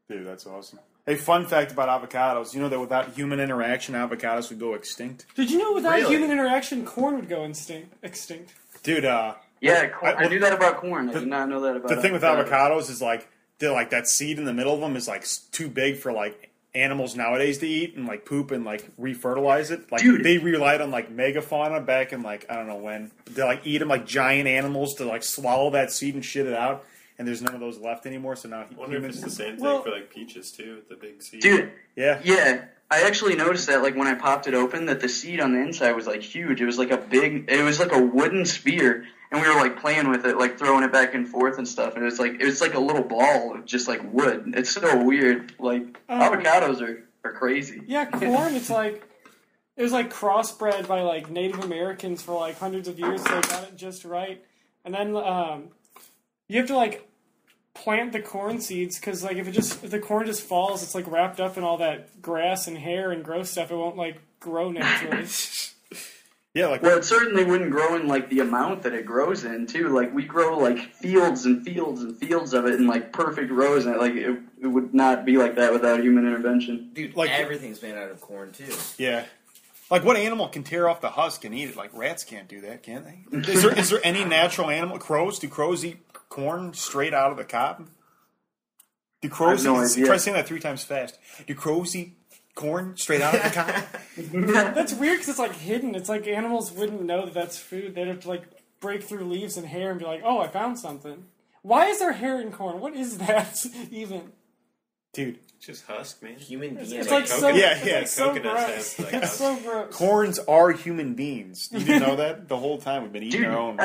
Dude, that's awesome. Hey, fun fact about avocados. You know that without human interaction, avocados would go extinct? Did you know without human interaction, corn would go extinct? Dude, yeah, I knew that about corn. I did not know that about the thing with avocados is like that seed in the middle of them is like too big for like animals nowadays to eat and like poop and like refertilize it. Like dude, they relied on like megafauna back in like I don't know when. They like eat them like giant animals to like swallow that seed and shit it out. and there's none of those left anymore. So now I wonder if it's the same thing Well- for like peaches too, with the big seed. Dude, yeah. I actually noticed that, like, when I popped it open, that the seed on the inside was, like, huge. It was like a wooden sphere, and we were, like, playing with it, like, throwing it back and forth and stuff, and it was like a little ball of just, like, wood. It's so weird. Like, avocados are crazy. Yeah, corn. It was like crossbred by like Native Americans for like hundreds of years. So they got it just right, and then you have to like plant the corn seeds because like if the corn just falls, it's like wrapped up in all that grass and hair and gross stuff. It won't like grow naturally. Yeah, like Well, it certainly wouldn't grow in, like, the amount that it grows in, too. Like, we grow, like, fields and fields and fields of it in, like, perfect rows, and, like, it would not be like that without human intervention. Dude, Like- everything's made out of corn, too. yeah. Like, what animal can tear off the husk and eat it? Like, rats can't do that, can they? Is there any natural animal? Crows? Do crows eat corn straight out of the cob? Do crows I have no eat... idea. Try saying that 3 times fast. Do crows eat corn straight out of the cob? That's weird because it's like hidden. It's like animals wouldn't know that that's food. They'd have to like break through leaves and hair and be like, "Oh, I found something." Why is there hair in corn? What is that even? Dude, Just husk, man. Human DNA. It's like so. coconut- Yeah, it's yeah, like so coconuts gross. have, like, It's so gross. corns are human beings. You didn't know that? The whole time we've been eating Dude, our own.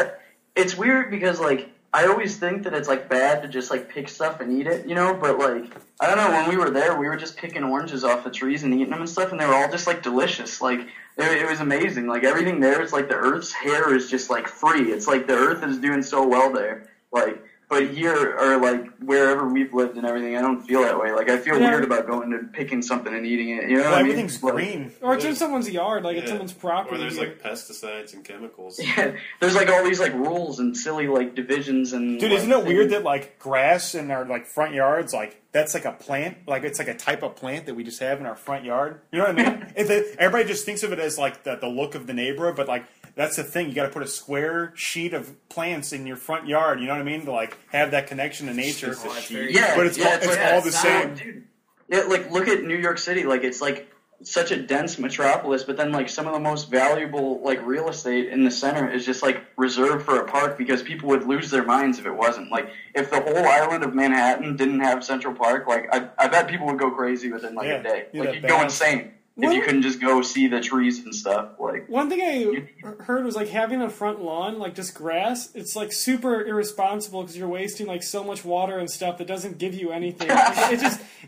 it's weird because, like, I always think that it's, like, bad to just, like, pick stuff and eat it, you know? But, like, I don't know, when we were there, we were just picking oranges off the trees and eating them and stuff, and they were all just, like, delicious. Like, it was amazing. Like, everything there is, like, the Earth's hair is just, like, free. It's like the Earth is doing so well there. Like, but here, or, like, wherever we've lived and everything, I don't feel that way. Like, I feel Yeah. weird about going to picking something and eating it, you know Well, what I mean? everything's Like, green. Or it's in someone's yard, like it's Yeah. someone's property. Or there's like pesticides and chemicals. Yeah, there's, like, all these, like, rules and silly, like, divisions and... Dude, like, isn't it weird things. that, like, grass in our, like, front yards, like, that's like a plant? Like, it's like a type of plant that we just have in our front yard? You know what I mean? Everybody just thinks of it as, like, the look of the neighborhood, but, like, that's the thing. You got to put a square sheet of plants in your front yard, you know what I mean? To, like, have that connection to nature. Oh, that's very- Yeah, But it's yeah, all, it's like, all the it's same. not- dude. Yeah, like, look at New York City. Like, it's, like, such a dense metropolis, but then, like, some of the most valuable, like, real estate in the center is just, like, reserved for a park because people would lose their minds if it wasn't. Like, if the whole island of Manhattan didn't have Central Park, like, I bet people would go crazy within, like, Yeah, a day. yeah, Like, that you'd go balance. insane if Well- you couldn't just go see the trees and stuff. Like, One thing I heard was like having a front lawn, like just grass. It's like super irresponsible because you're wasting like so much water and stuff that doesn't give you anything.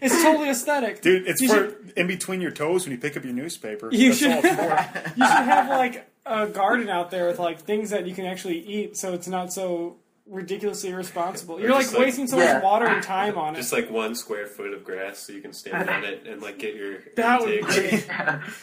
It's totally aesthetic, Dude, it's You for should- in between your toes when you pick up your newspaper. You That's should, all it's for. you should have like a garden out there with like things that you can actually eat, so it's not so ridiculously irresponsible. You're like just, like, wasting so yeah. much water and time on it. Just like 1 square foot of grass so you can stand on it and like get your That would be intake. great.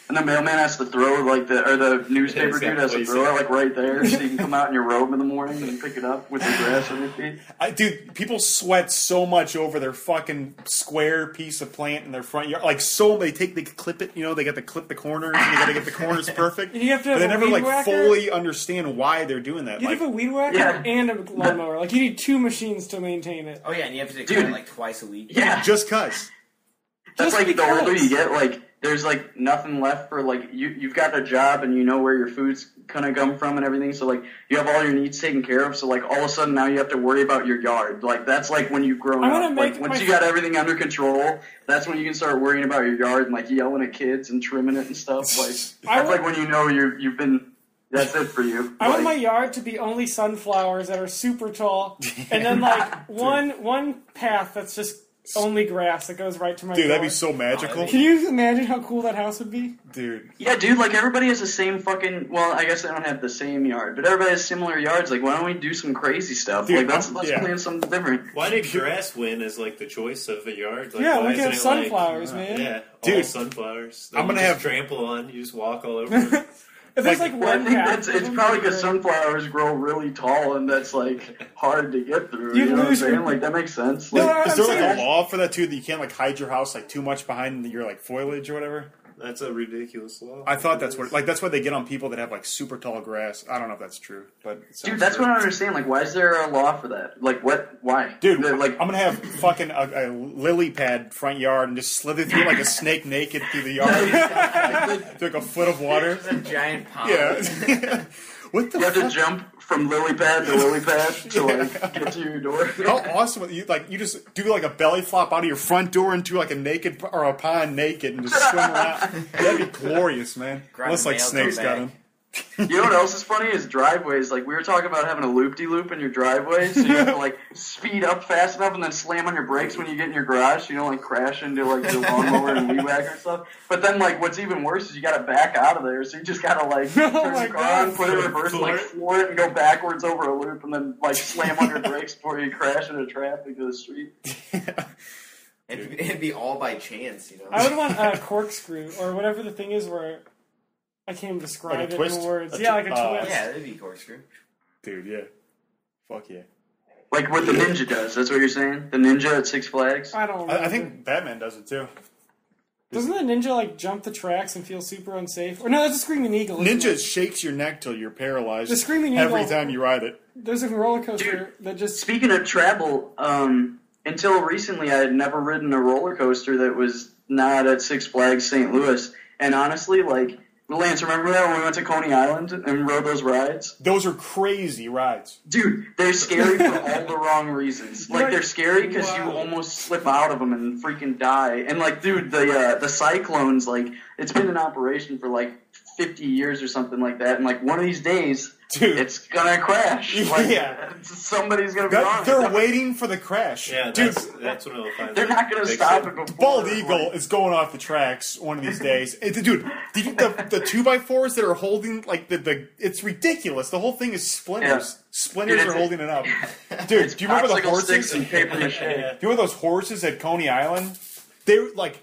and the mailman has to throw, like, the newspaper Yeah, dude has to exactly. throw it, like, right there so you can come out in your robe in the morning and pick it up with your grass on your feet. Dude, people sweat so much over their fucking square piece of plant in their front yard. Like, they clip it, you know, they got to clip the corners, and you got to get the corners perfect. And you have to but they have a never, weed like, whacker. fully understand why they're doing that. You Like, have a weed whacker Yeah. and a lawnmower. Like you need 2 machines to maintain it. Oh, yeah, and you have to Dude. cut it like twice a week. Yeah. just cuz. That's Just like the older because. you get, like, there's, like, nothing left for, like, you've got a job and you know where your food's gonna come from and everything, so, like, you have all your needs taken care of, so, like, all of a sudden now you have to worry about your yard. Like, that's, like, when you've grown I wanna up. make Like, once my- you got everything under control, that's when you can start worrying about your yard and, like, yelling at kids and trimming it and stuff. Like, that's, like, when you know you've been... That's it for you. I want my Like, yard to be only sunflowers that are super tall, and then like one path that's just only grass that goes right to my Dude, door. that'd be so magical. Can you imagine how cool that house would be? Dude. yeah, dude, like, everybody has the same fucking... Well, I guess they don't have the same yard, but everybody has similar yards. Like, why don't we do some crazy stuff? Dude, Like, let's yeah. plan something different. Why did grass win as like the choice of a yard? Like, Yeah, why we can have isn't it, like, sunflowers, man. Yeah, Dude, all sunflowers. I'm You gonna just have- trample on. You just walk all over. them. If there's like Well, I one think path, it's probably because sunflowers grow really tall and that's like hard to get through. You know what I'm lose your- saying? Like that makes sense. No, Like, Is there like saying- a law for that too that you can't like hide your house like too much behind your like foliage or whatever? That's a ridiculous law. I thought that's what that's why they get on people that have like super tall grass. I don't know if that's true, but it sounds dude, that's true. what I don't understand. Like, why is there a law for that? Like, what? Why? Dude, like, I'm gonna have fucking a lily pad front yard and just slither through like a snake naked through the yard, through like a foot of water. It's a giant pond. Yeah. What the You have to fuck? jump from lily pad to lily pad to like get to your door. How awesome! You just do like a belly flop out of your front door into like a naked or a pond naked and just swim around. That'd be glorious, man. Grab Unless a like mail snakes tote got bag. him. You know what else is funny is driveways. Like we were talking about having a loop-de-loop in your driveway, so you have to like speed up fast enough and then slam on your brakes when you get in your garage, so you don't like crash into like your lawnmower and weed whacker and stuff. But then like what's even worse is you got to back out of there, so you just got to like turn my your car on, God. put it in reverse, and, like floor it and go backwards over a loop, and then like slam on your brakes before you crash into traffic to the street. It'd be all by chance, you know. I would want a corkscrew or whatever the thing is where I can't even describe Like a it twist? in words. A Yeah, like a twist. Yeah, that'd be corkscrew. Dude, yeah. Fuck yeah. Like what the Ninja does. That's what you're saying? The Ninja at Six Flags? I don't remember. I think Batman does it too. Doesn't the ninja like jump the tracks and feel super unsafe? Or no, that's a screaming eagle. isn't Ninja it? shakes your neck till you're paralyzed The screaming every eagle- time you ride it. There's a roller coaster that just. Speaking of travel, until recently I had never ridden a roller coaster that was not at Six Flags St. Louis. And honestly, like, Lance, remember that when we went to Coney Island and rode those rides? Those are crazy rides. Dude, they're scary for all the wrong reasons. Like, they're scary because you Wow. almost slip out of them and freaking die. And, like, dude, the cyclones, like, it's been in operation for, like, 50 years or something like that. And, like, one of these days, Dude. it's gonna crash. Like, Yeah. somebody's gonna be on it. They're waiting for the crash. Yeah, Dude, that's what I'll find. They're not gonna stop it before. Bald Eagle is going off the tracks one of these days. Dude, the 2x4s that are holding, like, it's ridiculous. The whole thing is splinters. Yeah. Splinters Dude, are it's- holding it up. Dude, do you remember the Popsicle sticks horses? and paper mache. Do you remember those horses at Coney Island? They were like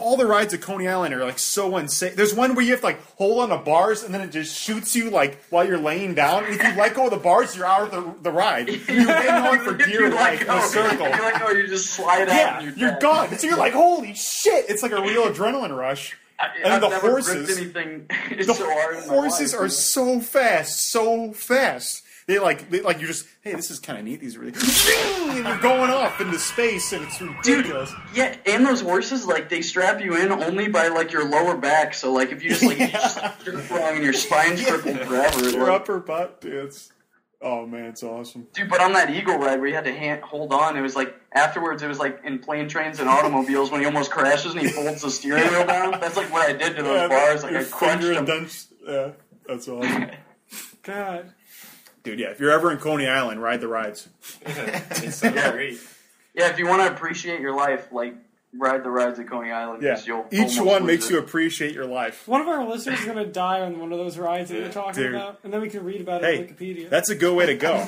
all the rides at Coney Island are like so unsafe. There's one where you have to like hold on the bars and then it just shoots you like while you're laying down. And if you let go of the bars, you're out of the ride. You hang on for dear life in a circle. You're like, oh, you just slide out. Yeah, and you're dead. gone. So you're like, holy shit! It's like a real adrenaline rush. And I've the never horses, gripped anything the so hard in my horses life. are so fast, so fast. They like you're just, hey, this is kind of neat. These are really, and you're going off into space, and it's ridiculous. Yeah, and those horses, like, they strap you in only by, like, your lower back. So, like, if you just, like, you're wrong and your spine's crippled forever. Your Like, upper butt, dude. Oh man, it's awesome. dude, but on that Eagle ride where you had to hold on, it was like, afterwards, it was like in plane trains and automobiles when he almost crashes and he folds the steering wheel down. That's like what I did to those bars. Like, your I crunched finger them. indents. Yeah, that's awesome. God. Dude, yeah, if you're ever in Coney Island, ride the rides. It sounds Yeah. great. Yeah, if you want to appreciate your life, like, ride the rides at Coney Island. Yeah, 'cause you'll each almost one lose makes it. you appreciate your life. One of our listeners is going to die on one of those rides that you're talking Dude. about, and then we can read about it Hey, on Wikipedia. that's a good way to go.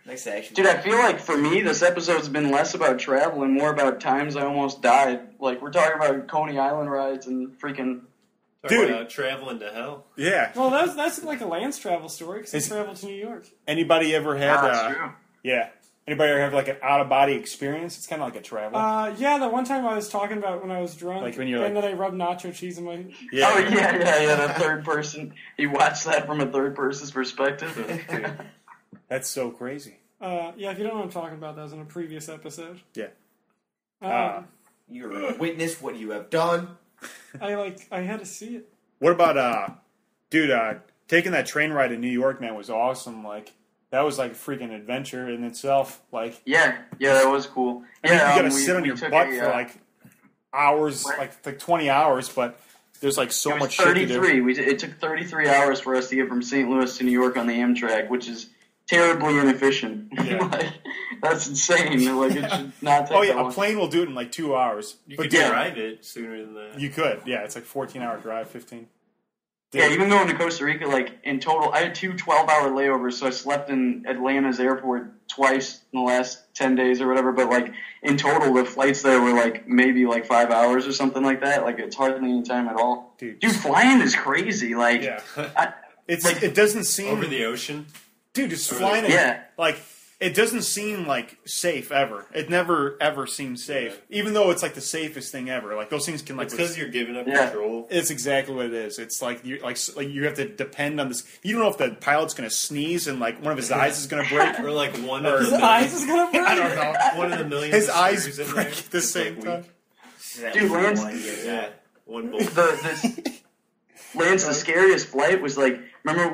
Nice action. Dude, I feel like for me, this episode's been less about travel and more about times I almost died. Like, we're talking about Coney Island rides and freaking... Dude. About traveling to hell. Yeah. Well, that's like a Lance travel story because he It's- traveled to New York. Anybody ever had? that's true. Yeah. Anybody ever have like an out of body experience? It's kind of like a travel. Yeah, the one time I was talking about when I was drunk, Like when you're and like- then I rubbed nacho cheese in my. yeah. Oh, yeah, the third person. You watch that from a third person's perspective. Dude, that's so crazy. Yeah, if you don't know what I'm talking about, that was in a previous episode. Yeah. You're a witness what you have done. I had to see it. What about dude? Taking that train ride in New York, man, was awesome. Like that was like a freaking adventure in itself. Like Yeah, that was cool. I mean, Yeah, you gotta we- sit on we your took butt a, for like hours, like 20 hours, but there's like so it was much shit to do. 33. It took 33 hours for us to get from St. Louis to New York on the Amtrak, which is terribly inefficient. Yeah. Like, that's insane. Like, it should not take Oh that yeah, a long. plane will do it in like 2 hours. You But could yeah, drive it sooner than that. you could. Yeah, it's like 14-hour drive, 15. Yeah, even going to Costa Rica, like, in total, I had 2 12-hour layovers, so I slept in Atlanta's airport twice in the last 10 days or whatever, but, like, in total, the flights there were, like, maybe, like, 5 hours or something like that. Like, it's hardly any time at all. Dude. Dude, flying is crazy. Like, Yeah. I, It doesn't seem Over the ocean. dude, just Over flying. Yeah. Like it doesn't seem like safe ever. It never ever seems safe, Yeah. even though it's like the safest thing ever. Like those things can like. It's because you're giving up Yeah. control. It's exactly what it is. It's like you like you have to depend on this. You don't know if the pilot's going to sneeze and like one of his eyes is going to break. Or like one Or- of His the eyes millions, is gonna break. I don't know. one of the millions His of eyes screws in break there. at the It's, same like, time. weak. Dude, Lance- Yeah, one bolt. Lance, the scariest flight was like, remember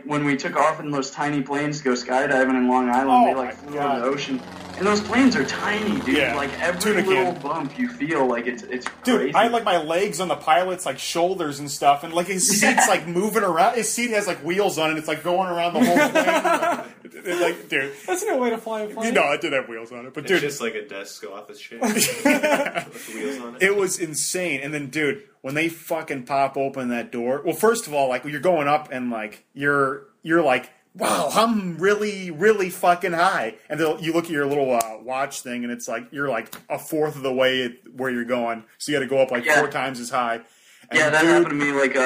when we took off in those tiny planes to go skydiving in Long Island, they flew over the ocean. And those planes are tiny, dude. Yeah. Like every little bump you feel like it's crazy. Dude, I had like my legs on the pilot's like shoulders and stuff, and like his seat's like moving around. His seat has like wheels on it. It's like going around the whole plane. Like, dude, that's no way to fly a plane. No, it did have wheels on it, but it's dude, just like a desk office chair with wheels on it. It was insane. And then, dude, when they fucking pop open that door, well, first of all, like you're going up and like you're like, wow, I'm really, really fucking high. And you look at your little watch thing, and it's like you're like a fourth of the way where you're going. So you got to go up like 4 times as high. And that happened to me. Like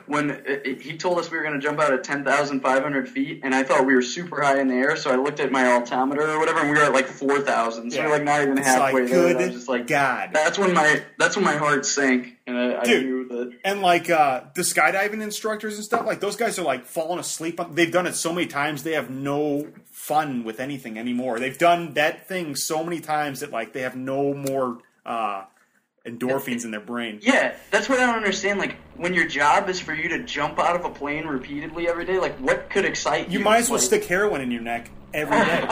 when he told us we were going to jump out at 10,500 feet, and I thought we were super high in the air. So I looked at my altimeter or whatever, and we were at like 4,000. So we're like not even halfway there. And I was just like, God, that's when my heart sank, and I knew that. And like the skydiving instructors and stuff, like those guys are like falling asleep. They've done it so many times, they have no fun with anything anymore. They've done that thing so many times that like they have no more endorphins in their brain. Yeah, that's what I don't understand. Like, when your job is for you to jump out of a plane repeatedly every day, like, what could excite you? You might as well stick heroin in your neck every day.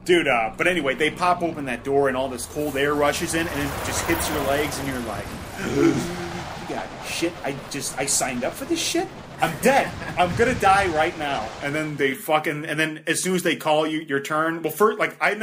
Dude, but anyway, they pop open that door and all this cold air rushes in and it just hits your legs and you're like, God, shit, I signed up for this shit? I'm dead. I'm gonna die right now. And then and then as soon as they call you your turn, well, first, like I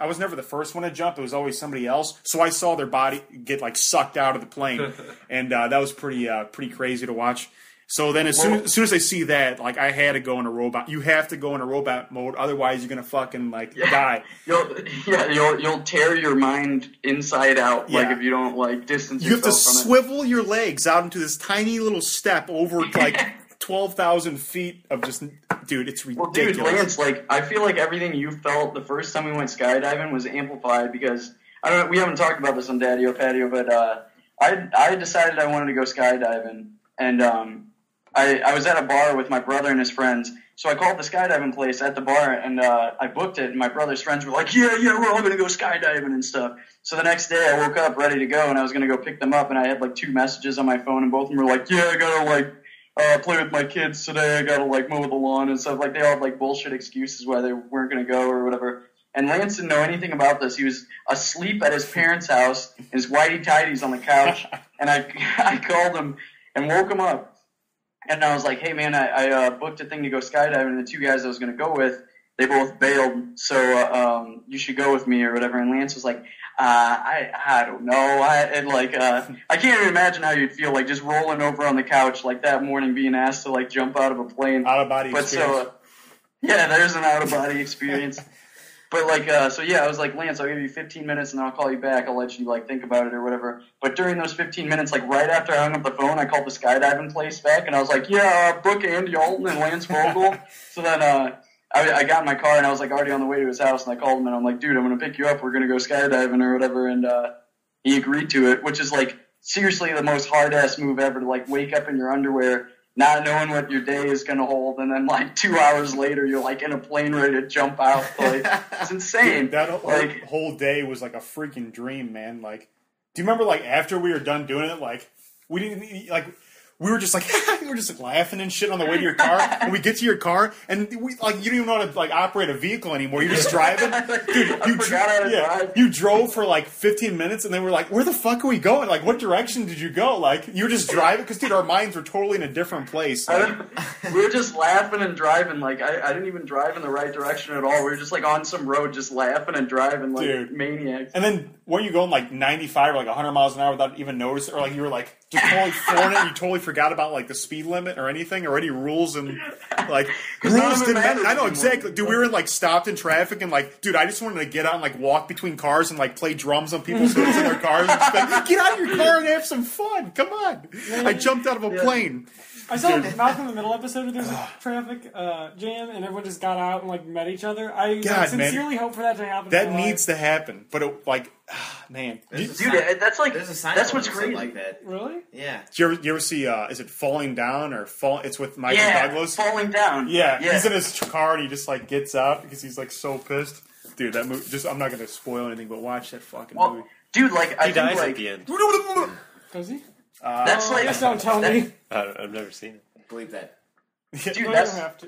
was never the first one to jump. It was always somebody else. So I saw their body get like sucked out of the plane, and that was pretty crazy to watch. So then as soon as I see that, like I had to go in a robot. You have to go in a robot mode, otherwise you're gonna fucking like die. You'll tear your mind inside out. Like if you don't like distance you have to yourself from swivel your legs out into this tiny little step over like 12,000 feet of just, dude, it's ridiculous. Well, dude, Lance, like, I feel like everything you felt the first time we went skydiving was amplified because, I don't know, we haven't talked about this on Daddio Patio, but I decided I wanted to go skydiving, and I was at a bar with my brother and his friends, so I called the skydiving place at the bar, and I booked it, and my brother's friends were like, yeah, we're all going to go skydiving and stuff. So the next day, I woke up ready to go, and I was going to go pick them up, and I had, like, 2 messages on my phone, and both of them were like, yeah, I got to, like, play with my kids today, I gotta, like, mow the lawn and stuff. Like, they all had, like, bullshit excuses why they weren't gonna go or whatever. And Lance didn't know anything about this. He was asleep at his parents' house, in his whitey-tighties on the couch, and I called him and woke him up. And I was like, hey, man, I booked a thing to go skydiving, and the 2 guys I was gonna go with, they both bailed, so you should go with me or whatever. And Lance was like, I don't know. I can't even imagine how you'd feel, like, just rolling over on the couch, like, that morning being asked to, like, jump out of a plane. Out-of-body experience. Yeah, there's an out-of-body experience. But, like, I was like, Lance, I'll give you 15 minutes and I'll call you back. I'll let you, like, think about it or whatever. But during those 15 minutes, like, right after I hung up the phone, I called the skydiving place back, and I was like, book Andy Alton and Lance Vogel. So then, I got in my car and I was like already on the way to his house, and I called him and I'm like, dude, I'm going to pick you up. We're going to go skydiving or whatever. And he agreed to it, which is like seriously the most hard-ass move ever, to like wake up in your underwear, not knowing what your day is going to hold. And then like 2 hours later, you're like in a plane ready to jump out. Like, it's insane. Dude, that whole day was like a freaking dream, man. Like, do you remember like after we were done doing it, like we didn't like... We were just like laughing and shit on the way to your car. And we get to your car, and we like you don't even know how to like operate a vehicle anymore. You're just driving, dude. You drove for like 15 minutes, and then we're like, "Where the fuck are we going? Like, what direction did you go?" Like, you were just driving because, dude, our minds were totally in a different place. Like, we were just laughing and driving. Like, I didn't even drive in the right direction at all. We were just like on some road, just laughing and driving like maniacs. And then weren't you going like 95 or like 100 miles an hour without even noticing, or like you were like just totally flooring it? You totally forgot about like the speed limit or anything or any rules, and like rules didn't matter. I know exactly, dude. We were like stopped in traffic, and like, dude, I just wanted to get out and like walk between cars and like play drums on people's hoods in their cars. And just like, get out of your car and have some fun. Come on! I jumped out of a plane. I saw Malcolm in the Middle episode where there was a traffic jam and everyone just got out and like met each other. I sincerely hope for that to happen. That needs to happen, but it, like, man, dude, that's like that's what's crazy. Like that. Really? Yeah. Do you ever see? Is it Falling Down or Fall? It's with Michael Douglas. Falling Down. Yeah, he's in his car and he just like gets out because he's like so pissed. Dude, that movie. Just I'm not gonna spoil anything, but watch that fucking movie. Dude, like he dies at the end. Does he? That's like Just don't tell me. I've never seen it. Believe that. dude. No, you That's don't have to.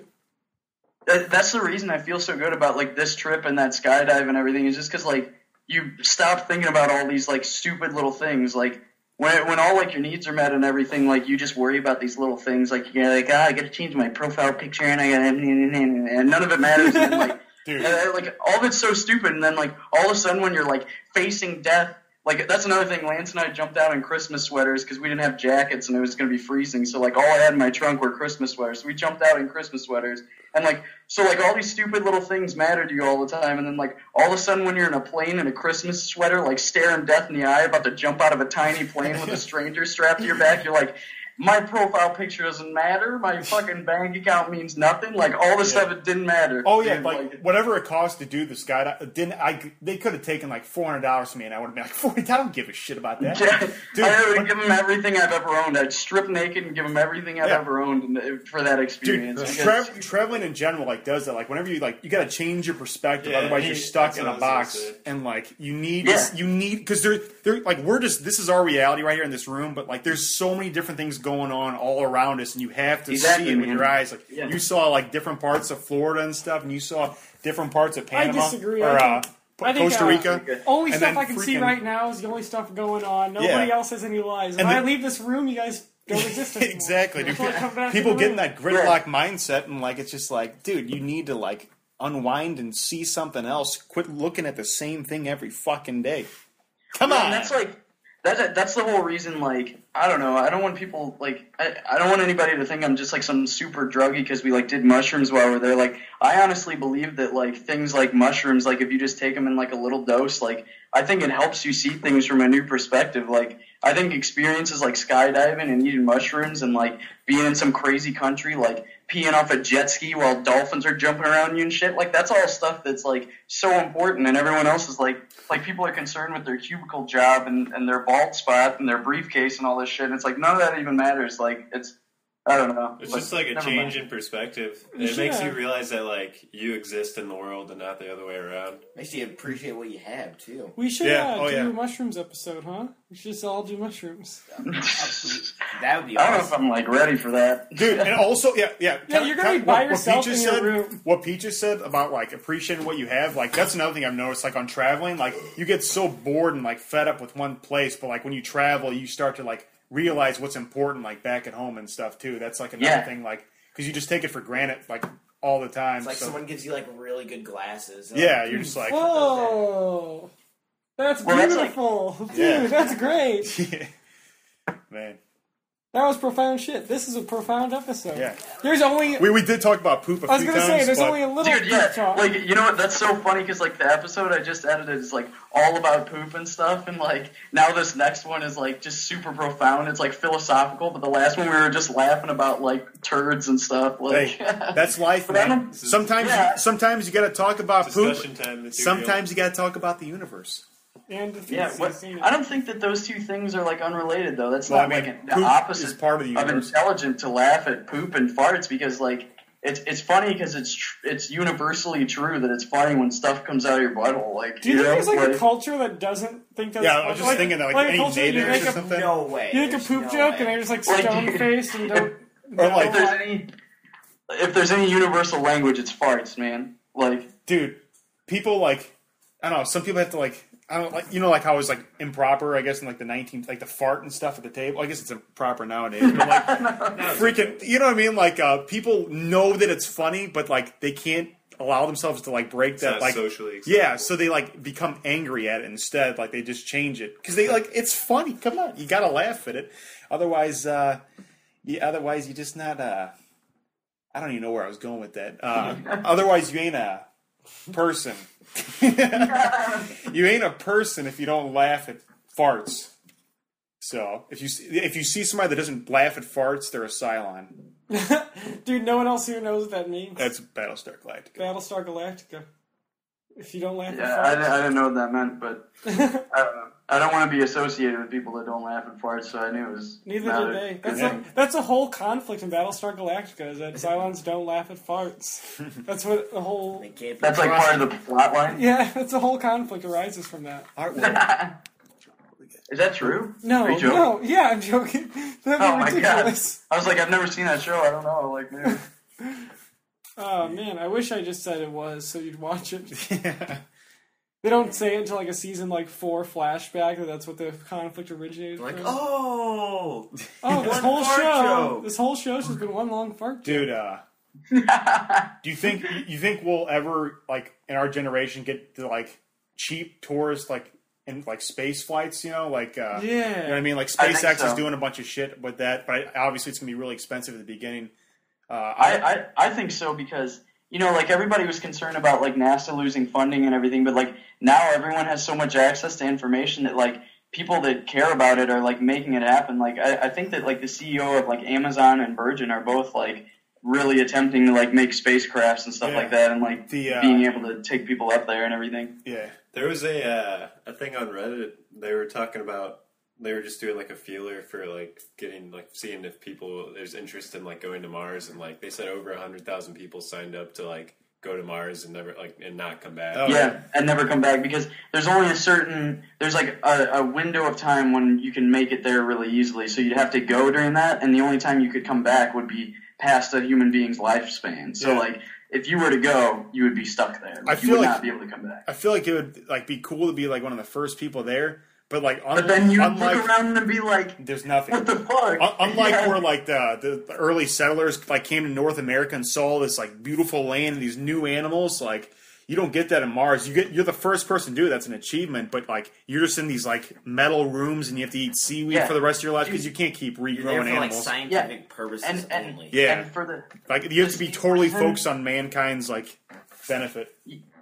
that's the reason I feel so good about like this trip and that skydive and everything is just because like you stop thinking about all these like stupid little things like when all like your needs are met and everything like you just worry about these little things like you're like I got to change my profile picture and I got and none of it matters and then, like Dude. like all of it's so stupid and then like all of a sudden when you're like facing death. Like, that's another thing. Lance and I jumped out in Christmas sweaters because we didn't have jackets and it was going to be freezing. So, like, all I had in my trunk were Christmas sweaters. So we jumped out in Christmas sweaters. And, like, so, like, all these stupid little things matter to you all the time. And then, like, all of a sudden when you're in a plane in a Christmas sweater, like, staring death in the eye about to jump out of a tiny plane with a stranger strapped to your back, you're like, my profile picture doesn't matter. My fucking bank account means nothing. Like, all this stuff, it didn't matter. Oh yeah, Dude, like whatever it cost to do the skydive, they could have taken like $400 from me, and I would have been like, $40. I don't give a shit about that. Dude, I would give them everything I've ever owned. I'd strip naked and give them everything I've ever owned for that experience. Dude, traveling in general like does that. Like whenever you like, you got to change your perspective. Otherwise, you're stuck in a box, and like you need because they're like this is our reality right here in this room. But like, there's so many different things going on all around us, and you have to see it with your eyes. Like you saw like different parts of Florida and stuff, and you saw different parts of Panama I disagree. or I think, Costa Rica. Only and stuff then I can see right now is the only stuff going on. Nobody Yeah. else has any lives. If And I then- leave this room, you guys don't exist anymore. Exactly, dude. That's why I come back to People the get in room. that gridlock mindset, and like it's just like, dude, you need to like unwind and see something else. Quit looking at the same thing every fucking day. Come on. And that's like that's the whole reason. Like I don't know. I don't want people like I don't want anybody to think I'm just like some super druggie because we like did mushrooms while we're there. Like I honestly believe that like things like mushrooms, like if you just take them in like a little dose, like I think it helps you see things from a new perspective. Like I think experiences like skydiving and eating mushrooms and like being in some crazy country, like peeing off a jet ski while dolphins are jumping around you and shit, like that's all stuff that's like so important, and everyone else is like people are concerned with their cubicle job and their bald spot and their briefcase and all this shit, and it's like none of that even matters. Like it's I don't know. It's just like a change in perspective. It makes you realize that like you exist in the world and not the other way around. Makes you appreciate what you have too. We should do yeah. a mushrooms episode, huh? We should just all do mushrooms. That would be I don't know awesome. if I'm like ready for that, Dude, and also, yeah. Yeah, you're gonna be by yourself in your room. What Pete just said about like appreciating what you have, like that's another thing I've noticed. Like on traveling, like you get so bored and like fed up with one place, but like when you travel, you start to like realize what's important, like back at home and stuff too. That's like another thing, like because you just take it for granted, like all the time. It's like someone gives you like really good glasses. Yeah, you're just like, whoa, that's Well, beautiful, that's dude. That's great. man. That was profound shit. This is a profound episode. Yeah. There's only. We did talk about poop a I was few gonna times. say there's but only a little dude. poop Yeah, talk. like you know what? That's so funny because like the episode I just edited is like all about poop and stuff, and like now this next one is like just super profound. It's like philosophical, but the last one we were just laughing about like turds and stuff. Like Hey, that's life, But I man. don't- Sometimes you got to talk about poop. Discussion time. Material. Sometimes you got to talk about the universe. And the Yeah, feces. I don't think that those two things are like unrelated though. That's Well, not I mean, like the poop opposite is part of the universe. intelligent to laugh at poop and farts because like it's funny because it's universally true that it's funny when stuff comes out of your butthole. Like Do you think know, there's like a culture that doesn't think that's Yeah, I was just thinking that like a any culture, you natives make or a, something. No way. you make a There's poop no joke way. and they're just like Like, stone faced and don't. Or like, if there's any universal language, it's farts, man. Like dude, people like I don't know. Some people have to like I don't like like how it was like improper. I guess in like the 19th, like the fart and stuff at the table. I guess it's improper nowadays, but like freaking, you know what I mean? Like people know that it's funny, but like they can't allow themselves to like break that not like socially acceptable. yeah. So they like become angry at it instead. Like they just change it because they like it's funny. Come on, you gotta laugh at it. Otherwise, otherwise you just not. I don't even know where I was going with that. Otherwise, you ain't a person. You ain't a person if you don't laugh at farts. So if you see somebody that doesn't laugh at farts, they're a Cylon. Dude, no one else here knows what that means. That's Battlestar Galactica. Battlestar Galactica. If you don't laugh yeah, at farts. I didn't know what that meant, but I don't know. I don't want to be associated with people that don't laugh at farts, so I knew it was. Neither not did a they. good That's, thing. that's a whole conflict in Battlestar Galactica, is that Cylons don't laugh at farts. That's what the whole... They can't be That's like part of trusted. the plot line. Yeah, that's a whole conflict arises from that. All right, well, Is that true? No, Are you joking? no, yeah, I'm joking. That'd be Oh my god! ridiculous. I was like, I've never seen that show. I don't know. Like, maybe. Oh man, I wish I just said it was so you'd watch it. Yeah. They don't say it until like a season 4 flashback that's what the conflict originated Like, from. oh, Oh, this one whole fart show, joke. this whole show's just been one long fart joke. Dude, do you think we'll ever, like, in our generation get to, like, cheap tours, like, in, like, space flights, you know? Like, Yeah. you know what I mean? Like, I think SpaceX so. is doing a bunch of shit with that, but obviously it's going to be really expensive at the beginning. I think so because, you know, like, everybody was concerned about, like, NASA losing funding and everything, but, like, now everyone has so much access to information that, like, people that care about it are, like, making it happen. Like, I think that, like, the CEO of, like, Amazon and Virgin are both, like, really attempting to, like, make spacecrafts and stuff Yeah. like that and, like, The, being able to take people up there and everything. Yeah. There was a thing on Reddit. They were talking about, they were just doing like a feeler for like getting, like, seeing if there's interest in like going to Mars, and like they said over 100,000 people signed up to like go to Mars and never and not come back. Oh, Yeah, and never come back because there's only there's like a window of time when you can make it there really easily. So you'd have to go during that, and the only time you could come back would be past a human being's lifespan. So, Yeah. like, if you were to go, you would be stuck there. Like, I you feel would like- not be able to come back. I feel like it would, like, be cool to be, like, one of the first people there, but, like, But then you unlike, look around and be like, there's nothing. what the fuck? Unlike Yeah. where, like, the early settlers, like, came to North America and saw this, like, beautiful land and these new animals, like, you don't get that in Mars. You're the first person to do it. That's an achievement, but, like, you're just in these, like, metal rooms and you have to eat seaweed Yeah. for the rest of your life because you can't keep You're there regrowing for like animals. scientific purposes and only. Yeah. And for the Like, you have to be totally focused on mankind's, like, benefit.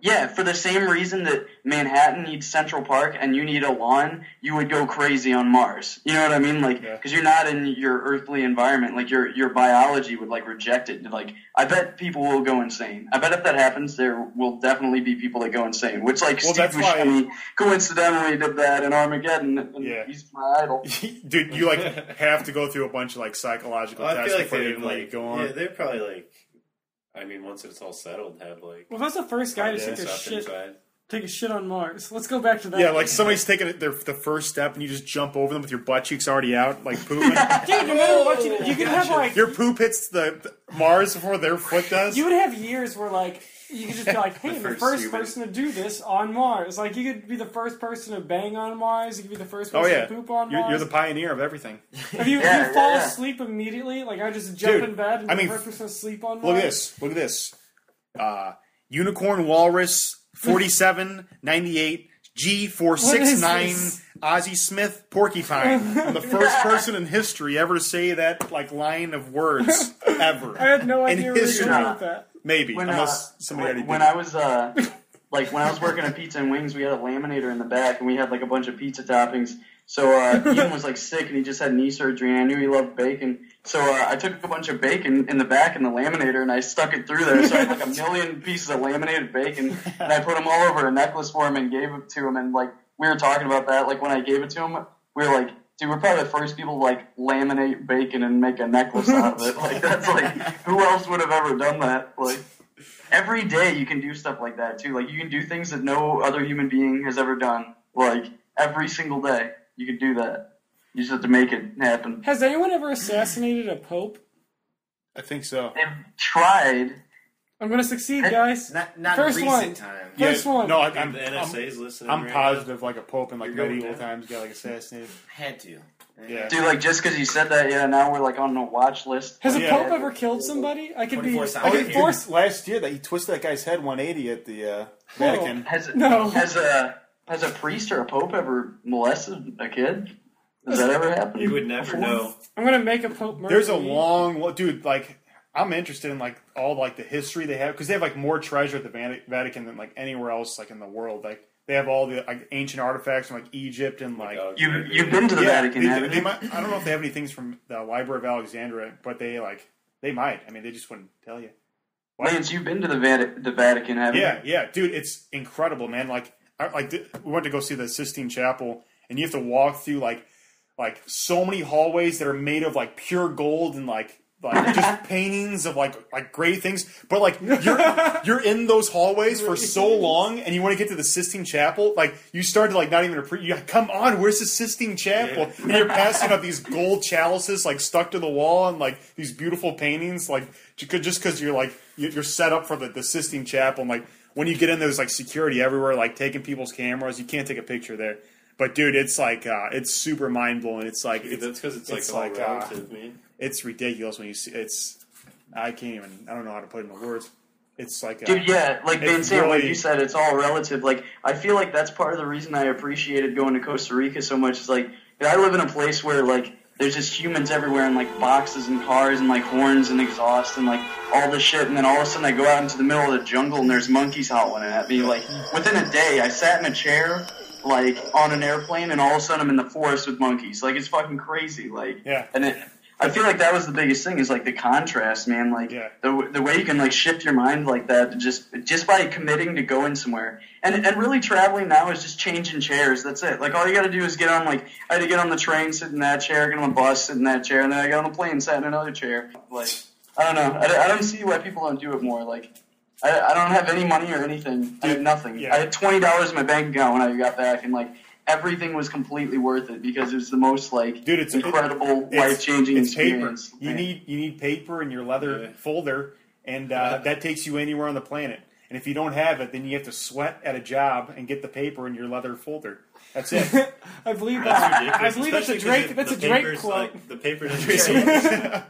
Yeah, for the same reason that Manhattan needs Central Park and you need a lawn, you would go crazy on Mars. You know what I mean? Like, Yeah. because you're not in your earthly environment. Like, your biology would, like, reject it. Like, I bet people will go insane. I bet if that happens, there will definitely be people that go insane. Which, like, Well, Steve that's why- Buscemi coincidentally did that in Armageddon, and Yeah. he's my idol. Dude, you, like, have to go through a bunch of, like, psychological Well, I tests feel like before they you would even let you like go on. Yeah, they're probably like. I mean, once it's all settled, have like Well, that's the first guy to Yeah, take a shit on Mars. Let's go back to that. Yeah, like somebody's taking the first step and you just jump over them with your butt cheeks already out, like pooping. Dude, no matter what you could have like Your poop hits the Mars before their foot does. you would have years where like you could just be like, hey, The I'm the first first human. person to do this on Mars. Like you could be the first person to bang on Mars. You could be the first Oh person yeah, to poop on you're Mars. the pioneer of everything. If you Yeah, fall yeah. asleep immediately, like I just jump Dude, in bed and I be mean, the first person to sleep on Mars. Look at this. Look at this. Unicorn Walrus 4798 G469 this? Ozzie Smith Porcupine. I'm the first person in history ever to say that like line of words ever. I had no in idea where you were history. going with that. Maybe When, unless somebody already when did. I was like when I was working at Pizza and Wings, we had a laminator in the back, and we had like a bunch of pizza toppings. So Ian was like sick, and he just had knee surgery, and I knew he loved bacon. So I took a bunch of bacon in the back in the laminator, and I stuck it through there. So I had like a million pieces of laminated bacon, and I put them all over a necklace for him and gave it to him. And like we were talking about that, like when I gave it to him, we were like, dude, we're probably the first people to like laminate bacon and make a necklace out of it. Like that's like, who else would have ever done that? Like. Every day you can do stuff like that too. Like you can do things that no other human being has ever done. Like every single day you can do that. You just have to make it happen. Has anyone ever assassinated a pope? I think so. They've tried. I'm gonna succeed, guys. Not First in one. recent time. First one. No, the NSA's listening. I'm right positive like a pope in like You're going medieval there? times got like assassinated. Had to. Yeah. Dude, like just because you said that, yeah, now we're like on the watch list. Has a Yeah. pope ever killed somebody? I could be. 24/7. I could force. Last year that he twisted that guy's head 180 at the Vatican. No. Has a priest or a pope ever molested a kid? Has that ever now. happened? You would never know. I'm gonna make a pope murder. There's a me. long dude. Like I'm interested in like all like the history they have because they have like more treasure at the Vatican than like anywhere else like in the world. Like they have all the like ancient artifacts from like Egypt and like. You've been to the Vatican, haven't they you? might, I don't know if they have any things from the Library of Alexandria, but they might. I mean, they just wouldn't tell you. Lance, you've been to the Vatican, haven't you? Yeah, dude, it's incredible, man. We went to go see the Sistine Chapel, and you have to walk through like so many hallways that are made of like pure gold and like like just paintings of like great things, but like you're in those hallways for so long, and you want to get to the Sistine Chapel, like you start to like not even come on, where's the Sistine Chapel? Yeah. And you're passing up these gold chalices like stuck to the wall, and like these beautiful paintings, like just because you're set up for the Sistine Chapel, and like when you get in, there's like security everywhere, like taking people's cameras. You can't take a picture there. But dude, it's like it's super mind blowing. It's like that's because it's all relative, man. It's ridiculous when you see it's. I don't know how to put it into words. It's like dude, yeah, like being saying, like you said, it's all relative. Like I feel like that's part of the reason I appreciated going to Costa Rica so much. Is like I live in a place where like there's just humans everywhere, and like boxes and cars and like horns and exhaust and like all this shit. And then all of a sudden I go out into the middle of the jungle and there's monkeys howling at me. Like within a day, I sat in a chair like on an airplane, and all of a sudden I'm in the forest with monkeys. Like it's fucking crazy. Like yeah, and I feel like that was the biggest thing is like the contrast, man. Like the way you can like shift your mind like that just by committing to going somewhere. And really traveling now is just changing chairs. That's it. Like all you got to do is get on I had to get on the train, sit in that chair, get on the bus, sit in that chair, and then I got on the plane, sat in another chair. Like I don't know. I don't see why people don't do it more. Like I don't have any money or anything. I had nothing. Yeah. I had $20 in my bank account when I got back, and like everything was completely worth it because it was the most like it's incredible, life-changing experience. Paper. You need paper in your leather folder, and that takes you anywhere on the planet. And if you don't have it, then you have to sweat at a job and get the paper in your leather folder. That's it. I believe that's a Drake. That's a Drake quote. Like, the paper doesn't.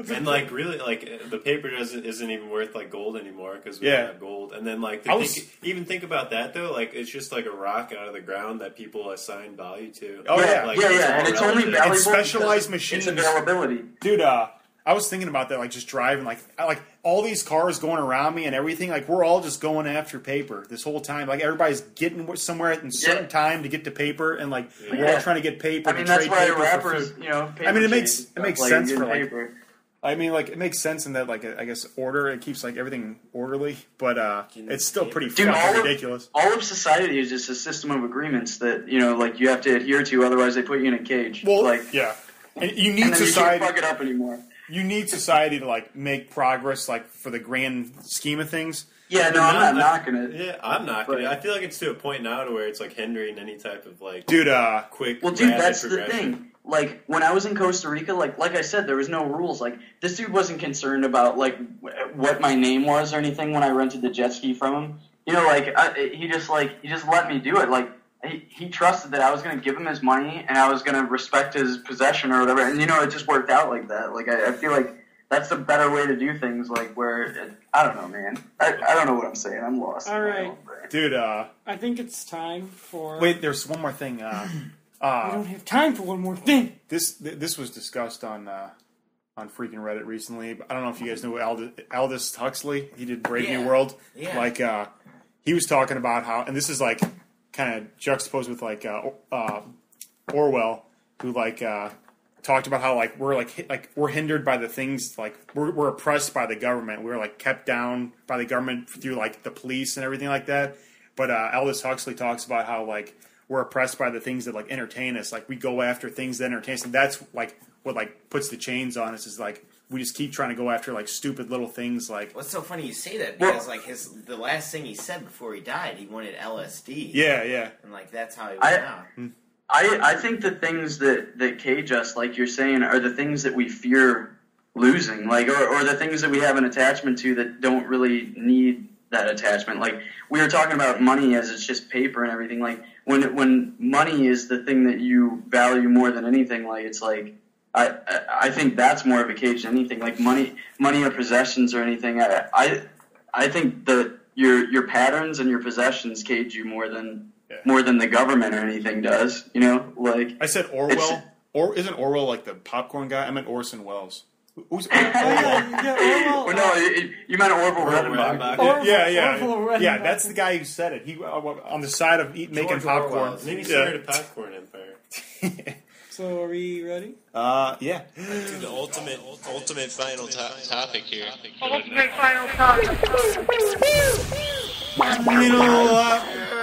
And like really, like the paper isn't even worth like gold anymore because we don't have gold. And then like even think about that though, like it's just like a rock out of the ground that people assign value to. Oh yeah, like, and it's only valuable. It's specialized machines. It's availability, dude. I was thinking about that, like just driving, like all these cars going around me and everything. Like we're all just going after paper this whole time. Like everybody's getting somewhere at a certain time to get to paper, and like we're all trying to get paper. I mean, that's why rappers, I mean, it makes sense for paper. I mean, like it makes sense in that, like I guess order. It keeps like everything orderly, but it's still pretty fucking ridiculous. All of society is just a system of agreements that like you have to adhere to, otherwise they put you in a cage. Well, like yeah, and you need and society. You can't fuck it up anymore. You need society to like make progress, like for the grand scheme of things. Yeah, no, I'm not knocking it. Yeah, I'm knocking it. I feel like it's to a point now to where it's like hindering any type of like quick. Well, dude, that's the thing. Like when I was in Costa Rica, like I said, there was no rules. Like this dude wasn't concerned about like what my name was or anything when I rented the jet ski from him. He just let me do it. Like. He trusted that I was going to give him his money and I was going to respect his possession or whatever. And, it just worked out like that. Like, I feel like that's the better way to do things, like, I don't know, man. I don't know what I'm saying. I'm lost. All right. Dude, I think it's time for... Wait, there's one more thing. We don't have time for one more thing. This was discussed on freaking Reddit recently. I don't know if you guys know Aldous Huxley. He did Brave New World. Yeah. Like, he was talking about how... And this is, like... kind of juxtaposed with like Orwell, who like talked about how like we're hindered by the things, like we're oppressed by the government. We're like kept down by the government through like the police and everything like that. But Aldous Huxley talks about how like we're oppressed by the things that like entertain us. Like we go after things that entertain us, and that's like what like puts the chains on us. Is like we just keep trying to go after like stupid little things. Like what's so funny you say that, because like the last thing he said before he died, he wanted LSD. Yeah, and like that's how he went out. I think the things that cage us, like you're saying, are the things that we fear losing, like or the things that we have an attachment to that don't really need that attachment. Like we were talking about money as it's just paper and everything. Like when money is the thing that you value more than anything, like it's like. I think that's more of a cage than anything. Like money or possessions or anything. I think that your patterns and your possessions cage you more than the government or anything does. Like I said, Orwell. Isn't Orwell like the popcorn guy? I meant Orson Welles. Who's Orwell? Well, no, you meant Orville Redenbach. Yeah. That's the guy who said it. He on the side of making popcorn. And then he started a popcorn empire. So are we ready? Yeah. To the ultimate final topic here. Ultimate final topic.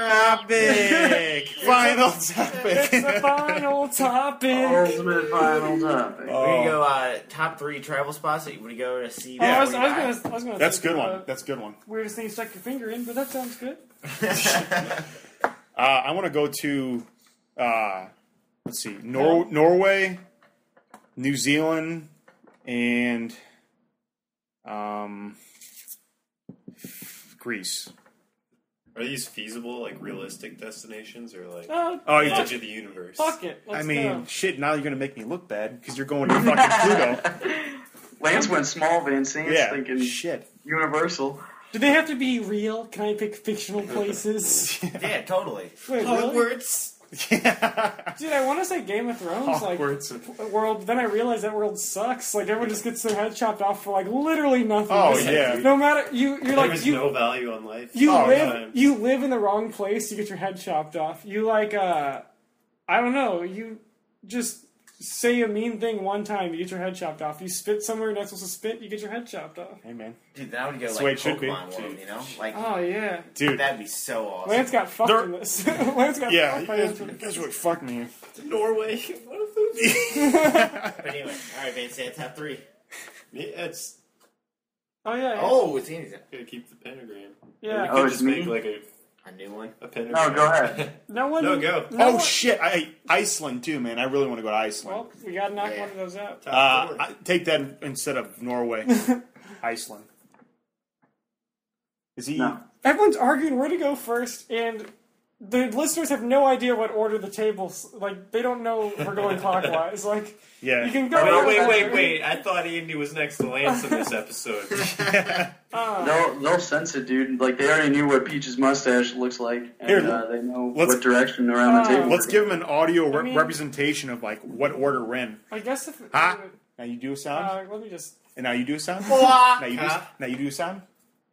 topic. Final topic. It's the final topic. Ultimate final topic. We're gonna go top 3 travel spots that you would go to see. I was before you die. gonna. That's a say, good one. That's a good one. Weirdest thing you stuck your finger in, but that sounds good. I want to go to, let's see, Norway, New Zealand, and Greece. Are these feasible, like realistic destinations, or like Oh, the you edge of the universe? Fuck it. Let's go. shit, now you're going to make me look bad because you're going to fucking Pluto. Lance went small, Van Sant's Yeah, thinking shit. Universal. Do they have to be real? Can I pick fictional places? Yeah, totally. Wait, really? Hogwarts. Dude, I want to say Game of Thrones, Hogwarts. like world. Then I realized that world sucks. Like everyone just gets their head chopped off for like literally nothing. Oh, Just, yeah. No matter you're There like was you no value on life. you Oh, live you live in the wrong place. You get your head chopped off. You like I don't know. You just say a mean thing one time, you get your head chopped off. You spit somewhere you're not supposed to spit, you get your head chopped off. Hey, man. Dude, that would go That's the way like it should be. Pokemon World, you know? Like, Oh yeah, Dude. that'd be so awesome. Lance got fucked There- in this. Lance got Yeah, fucked you by guys, this. you guys really fucked me. Norway. What if But anyway, alright, Van Sant, top 3. it's Oh yeah. Oh, it's easy. gotta keep the pentagram. Yeah. Or we Oh, could it's just me? make like A new one. a pentagram. No, go ahead. No one. No, go. no Oh, one- shit. Iceland, too, man. I really want to go to Iceland. Well, we gotta knock Yeah. one of those out. Top 4. Take that instead of Norway. Iceland. Is he... No. Everyone's arguing where to go first, and the listeners have no idea what order the tables. Like they don't know we're going clockwise. Like Yeah. you can go. Oh, either way. wait. I thought Andy was next to Lance in this episode. They'll sense it, dude. Like they already knew what Peach's mustache looks like, and Here, they know let's- what direction around the table. Let's give him an audio I mean- representation of, like, what order we're in. I guess if Huh? Now you do a sound? let me just. And now you do a sound? now you do a sound?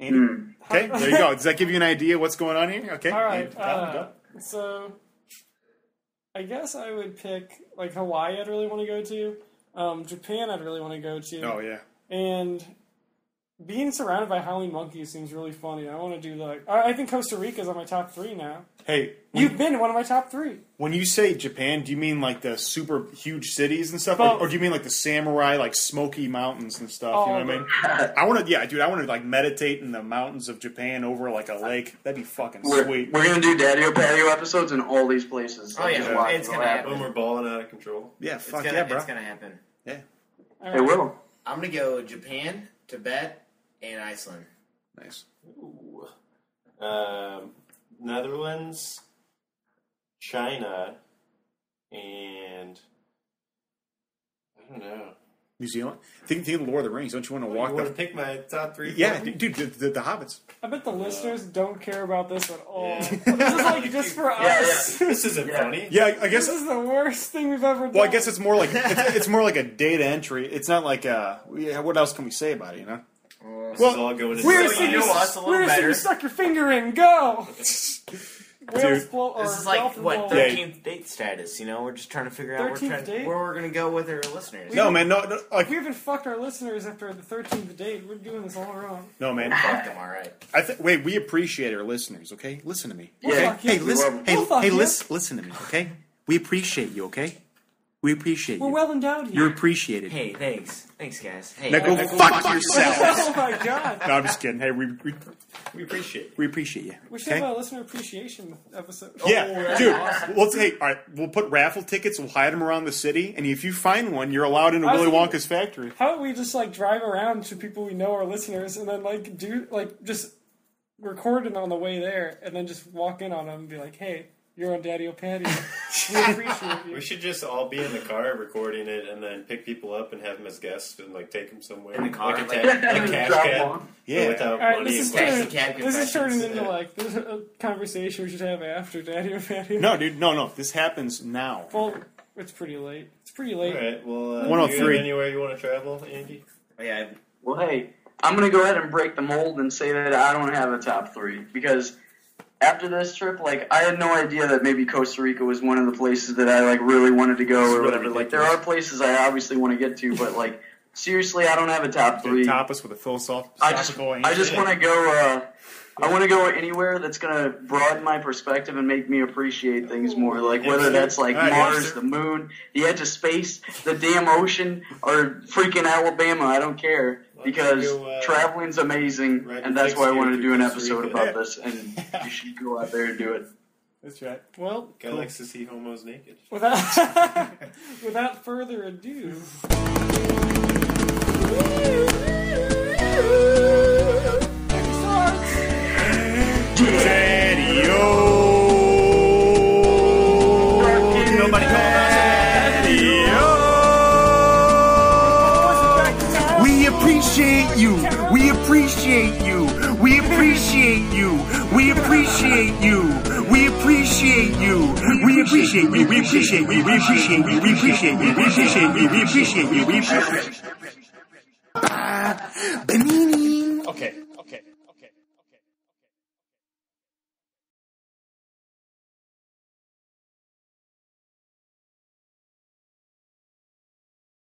Andy? Okay, there you go. Does that give you an idea what's going on here? Okay. All right. Go. So, I guess I would pick like Hawaii. I'd really want to go to. Japan. I'd really want to go to. Oh, yeah. And being surrounded by howling monkeys seems really funny. I want to do like. I think Costa Rica's on my top 3 now. Hey, You've been in one of my top 3. when you say Japan, do you mean, like, the super huge cities and stuff? Both. Or do you mean, like, the samurai, like, smoky mountains and stuff? You know what I mean? it. I want to, like, meditate in the mountains of Japan over, like, a lake. That'd be fucking We're sweet. gonna do Daddio Patio episodes in all these places. Oh, yeah, Just watch it's it gonna happen. When we're balling out of control. Yeah, It's fuck gonna, yeah, bro. It's gonna happen. Yeah. All It will. I'm gonna go Japan, Tibet, and Iceland. Nice. Ooh. Netherlands, China, and I don't know. New Zealand? Think of Lord of the Rings. Don't you want to walk You want to the... pick my top 3? Yeah, dude, the Hobbits. I bet the listeners don't care about this at all. This is like just for us. This isn't funny. Yeah, I guess... This is the worst thing we've ever done. Well, I guess it's more like it's more like a data entry. It's not like what else can we say about it? You know? This is all going into Weirdest So you thing know you- us a little weirdest thing better. you stuck your finger in. Go. Whales Dude, blow, or This is like, dolphins what, blow. 13th date status, you know? We're just trying to figure out 13th date? where we're going to go with our listeners. No, man, no, like We haven't fucked our listeners after the 13th date. We're doing this all wrong. no, man. Fuck them, alright. Wait, we appreciate our listeners. Okay, listen to me. We'll Okay? fuck you. Hey, listen. Hey, We'll fuck you. listen to me. Okay, we appreciate you. Okay, we appreciate We're you. well endowed here. You're appreciated. Hey, thanks. Thanks, guys. Hey, Now go fuck yourselves. Oh my god. No, I'm just kidding. Hey, we appreciate it. we appreciate you. We should Okay. have a listener appreciation episode. Yeah, dude. Let's all right. We'll put raffle tickets. We'll hide them around the city, and if you find one, you're allowed into I was Willy thinking- Wonka's factory. How about we just like drive around to people we know are listeners and then like do like just record it on the way there and then just walk in on them and be like, hey, you're on Daddio Patio. We appreciate you. We should just all be in the car recording it and then pick people up and have them as guests and like take them somewhere. In the car, like a, like- a cash Drop cab. one. Yeah. Without All right, money this is and cash. Taxi cab this is turning confessions. into like this is a conversation we should have after Daddio Patio. No, dude. No. This happens now. Well, it's pretty late. It's pretty late. All right. Well, 103. you have anywhere you want to travel, Andy? Oh, yeah, Well, hey, I'm gonna go ahead and break the mold and say that I don't have a top 3 because after this trip, like, I had no idea that maybe Costa Rica was one of the places that I like really wanted to go or whatever. Like, there are places I obviously want to get to, but like, seriously, I don't have a top 3. Top us with a philosophical I just want to go. I want to go anywhere that's going to broaden my perspective and make me appreciate things more. Like whether that's like Mars, the moon, the edge of space, the damn ocean, or freaking Alabama. I don't care because traveling's amazing, and that's why I wanted to do an episode about this. And you should go out there and do it. That's right. Well, Guy likes to see homos naked. Without further ado. Daddios. Nobody called us. Daddios. We appreciate you. We appreciate you. We appreciate you. We appreciate you. We appreciate you. We appreciate you. We appreciate you. We appreciate you. We appreciate you. We appreciate you. We appreciate you. We appreciate you. Okay.